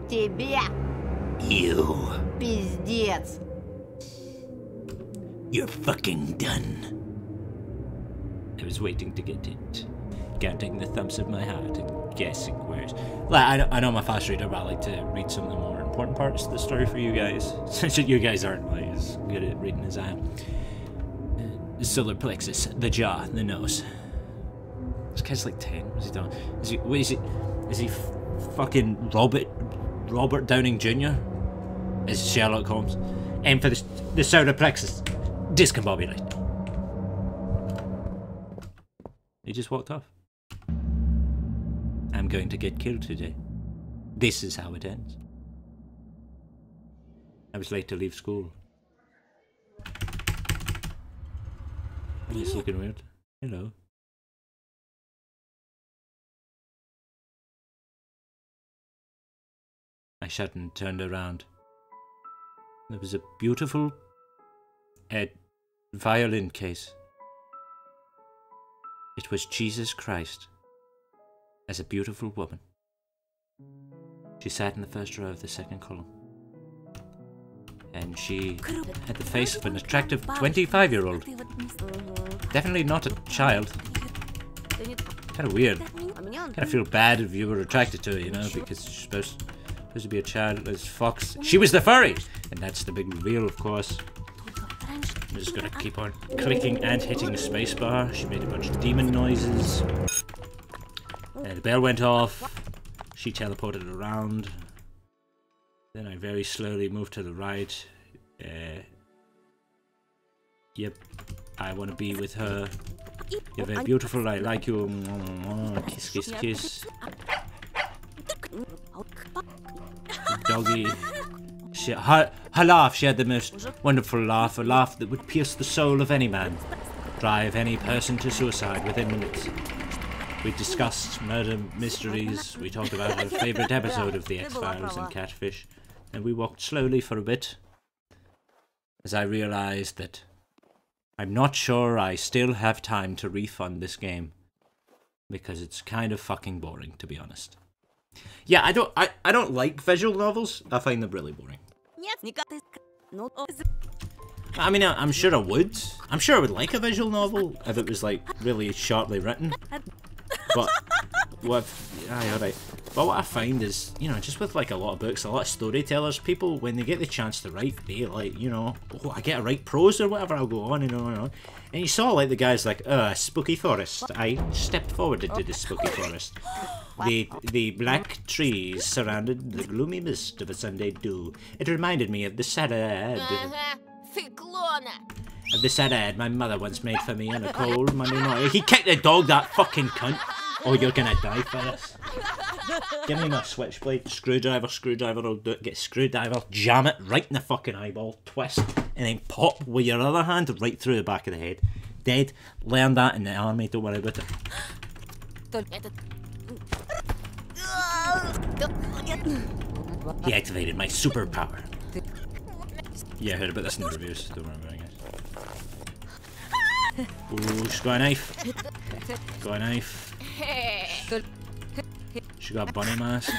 Тебе You. пиздец. You're fucking done. I was waiting to get it. Counting the thumps of my heart and guessing where's... Like, I know I'm a fast reader, but I like to read some of the more important parts of the story for you guys. Since you guys aren't like as good at reading as I am. The solar plexus, the jaw, the nose. This guy's like 10. What's he doing? Is he fucking Robert Downing Jr.? Is Sherlock Holmes? And for the solar plexus, discombobulate. He just walked off. I'm going to get killed today. This is how it ends. I was late to leave school. He's looking weird. Hello. I shut and turned around. There was a beautiful violin case. It was Jesus Christ as a beautiful woman. She sat in the first row of the second column. And she had the face of an attractive 25-year-old. Definitely not a child. Kind of weird. Kind of feel bad if you were attracted to her, you know, because she's supposed to be a child as Fox. She was the furry! And that's the big reveal, of course. I'm just gonna keep on clicking and hitting the spacebar. She made a bunch of demon noises. The bell went off. She teleported around. Then I very slowly moved to the right. Yep, I want to be with her. You're very beautiful, I like you. Kiss, kiss, kiss. Doggy. Her laugh, she had the most wonderful laugh, a laugh that would pierce the soul of any man, drive any person to suicide within minutes. We discussed murder mysteries, we talked about our favourite episode of The X-Files and Catfish, and we walked slowly for a bit, as I realised that I'm not sure I still have time to refund this game, because it's kind of fucking boring, to be honest. Yeah, I don't like visual novels, I find them really boring. I mean, I'm sure I would. I'm sure I would like a visual novel if it was, like, really sharply written. But what I find is, you know, just with like a lot of books, a lot of storytellers, people, when they get the chance to write, they like, you know, oh, I get to write prose or whatever, I'll go on and on and on. And you saw like the guys like, spooky forest. I stepped forward into the spooky forest. The black trees surrounded the gloomy mist of a Sunday dew. It reminded me of the sad ad. Of the sad ad my mother once made for me on a cold Monday morning. He kicked the dog, that fucking cunt. Oh, you're gonna die for this. Give me my switchblade, screwdriver, I'll do it. Get screwdriver, jam it right in the fucking eyeball, twist, and then pop with your other hand right through the back of the head. Dead. Learn that in the army, don't worry about it. He activated my superpower. Yeah, I heard about this in the reviews, don't worry about it, guys. Ooh, she's got a knife. Got a knife. She got a bunny mask.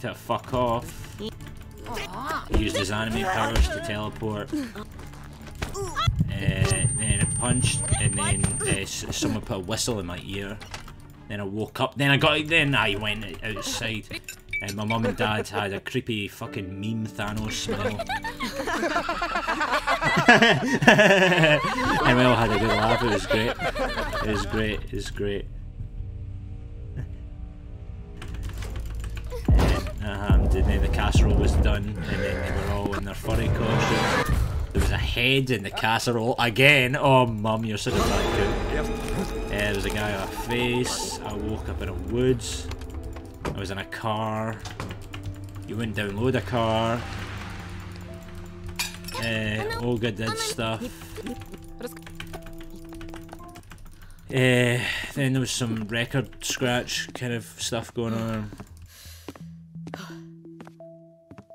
To fuck off. He used his anime powers to teleport. Then I punched, and then someone put a whistle in my ear. Then I woke up. Then I went outside, and my mum and dad had a creepy fucking meme Thanos smell. And we all had a good laugh. It was great. It was great. It was great. And then the casserole was done, and then they were all in their furry costumes. There was a head in the casserole again. Oh, mum, you're such a bad cook. There was a guy with a face. I woke up in a woods. I was in a car. You wouldn't download a car. Olga did stuff. Then there was some record scratch kind of stuff going on.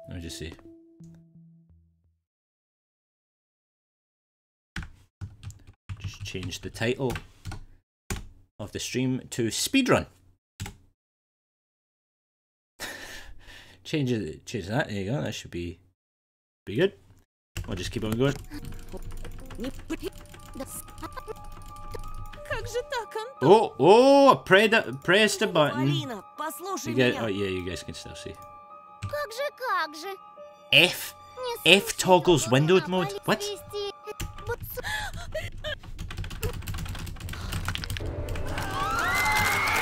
Let me just see. Just change the title of the stream to Speedrun. Change that, there you go, that should be good. I'll just keep on going. Oh, press the button. You guys, oh yeah, you guys can still see. F toggles windowed mode. What?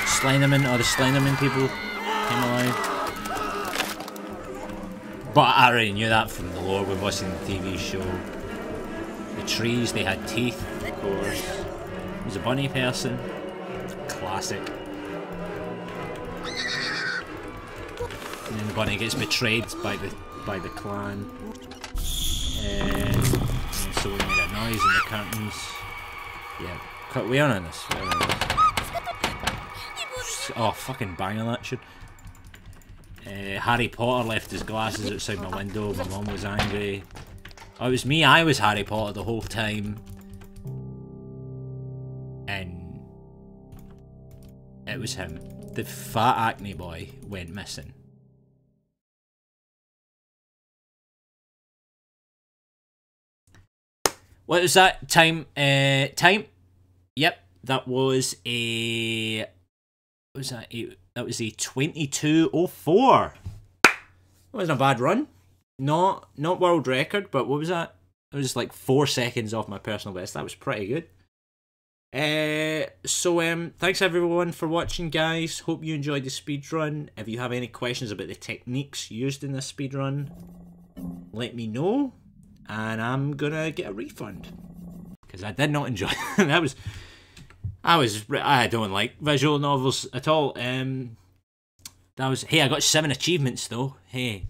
Slenderman, or the Slenderman people came alive. But I already knew that from the lore when watching the TV show. The trees, they had teeth, of course. He was a bunny person. Classic. And then the bunny gets betrayed by the clan. And so we made a noise in the curtains. Yeah, we are on this. Oh, fucking bang on that shit. Harry Potter left his glasses outside my window. My mum was angry. Oh, it was me. I was Harry Potter the whole time. And it was him. The fat acne boy went missing. What was that? Time? Yep, that was a... What was that? That was a 22:04. That wasn't a bad run. Not world record, but what was that? It was like 4 seconds off my personal best. That was pretty good. So thanks everyone for watching, guys. Hope you enjoyed the speedrun. If you have any questions about the techniques used in this speedrun, let me know, and I'm gonna get a refund because I did not enjoy that. I don't like visual novels at all. That was, hey, I got 7 achievements though. Hey,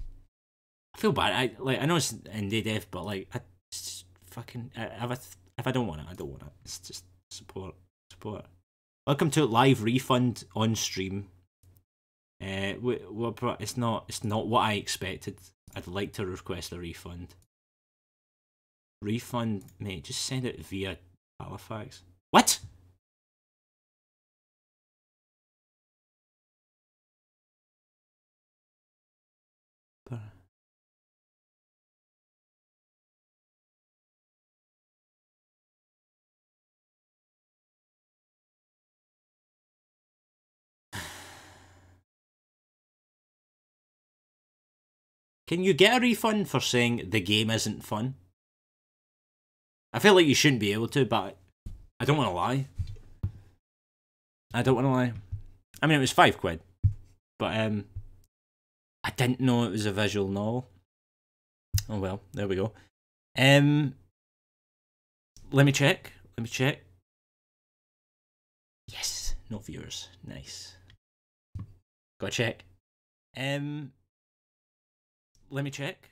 I feel bad. I know it's indie dev, but like, if I don't want it, I don't want it. It's just support. Welcome to live refund on stream. It's not what I expected. I'd like to request a refund. Refund, mate. Just send it via Halifax. What? Can you get a refund for saying the game isn't fun? I feel like you shouldn't be able to, but I don't want to lie. I don't want to lie. I mean, it was £5, but I didn't know it was a visual novel. Oh well, there we go. Let me check. Yes, no viewers. Nice. Gotta check. Let me check.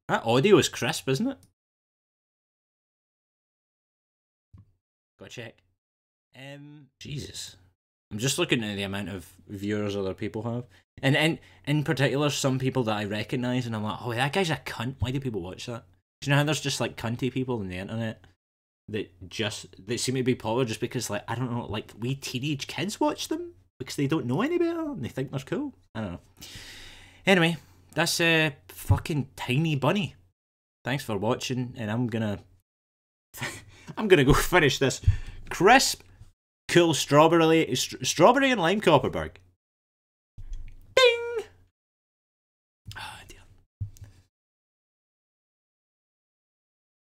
That audio is crisp, isn't it? Gotta check. Jesus. I'm just looking at the amount of viewers other people have. And in particular, some people that I recognise, and I'm like, oh, that guy's a cunt. Why do people watch that? Do you know how there's just like cunty people on the internet that seem to be popular just because, like, I don't know, like, we teenage kids watch them because they don't know any better and they think they're cool? I don't know. Anyway, that's a fucking tiny bunny. Thanks for watching, and I'm gonna go finish this crisp, cool strawberry and lime Copperberg.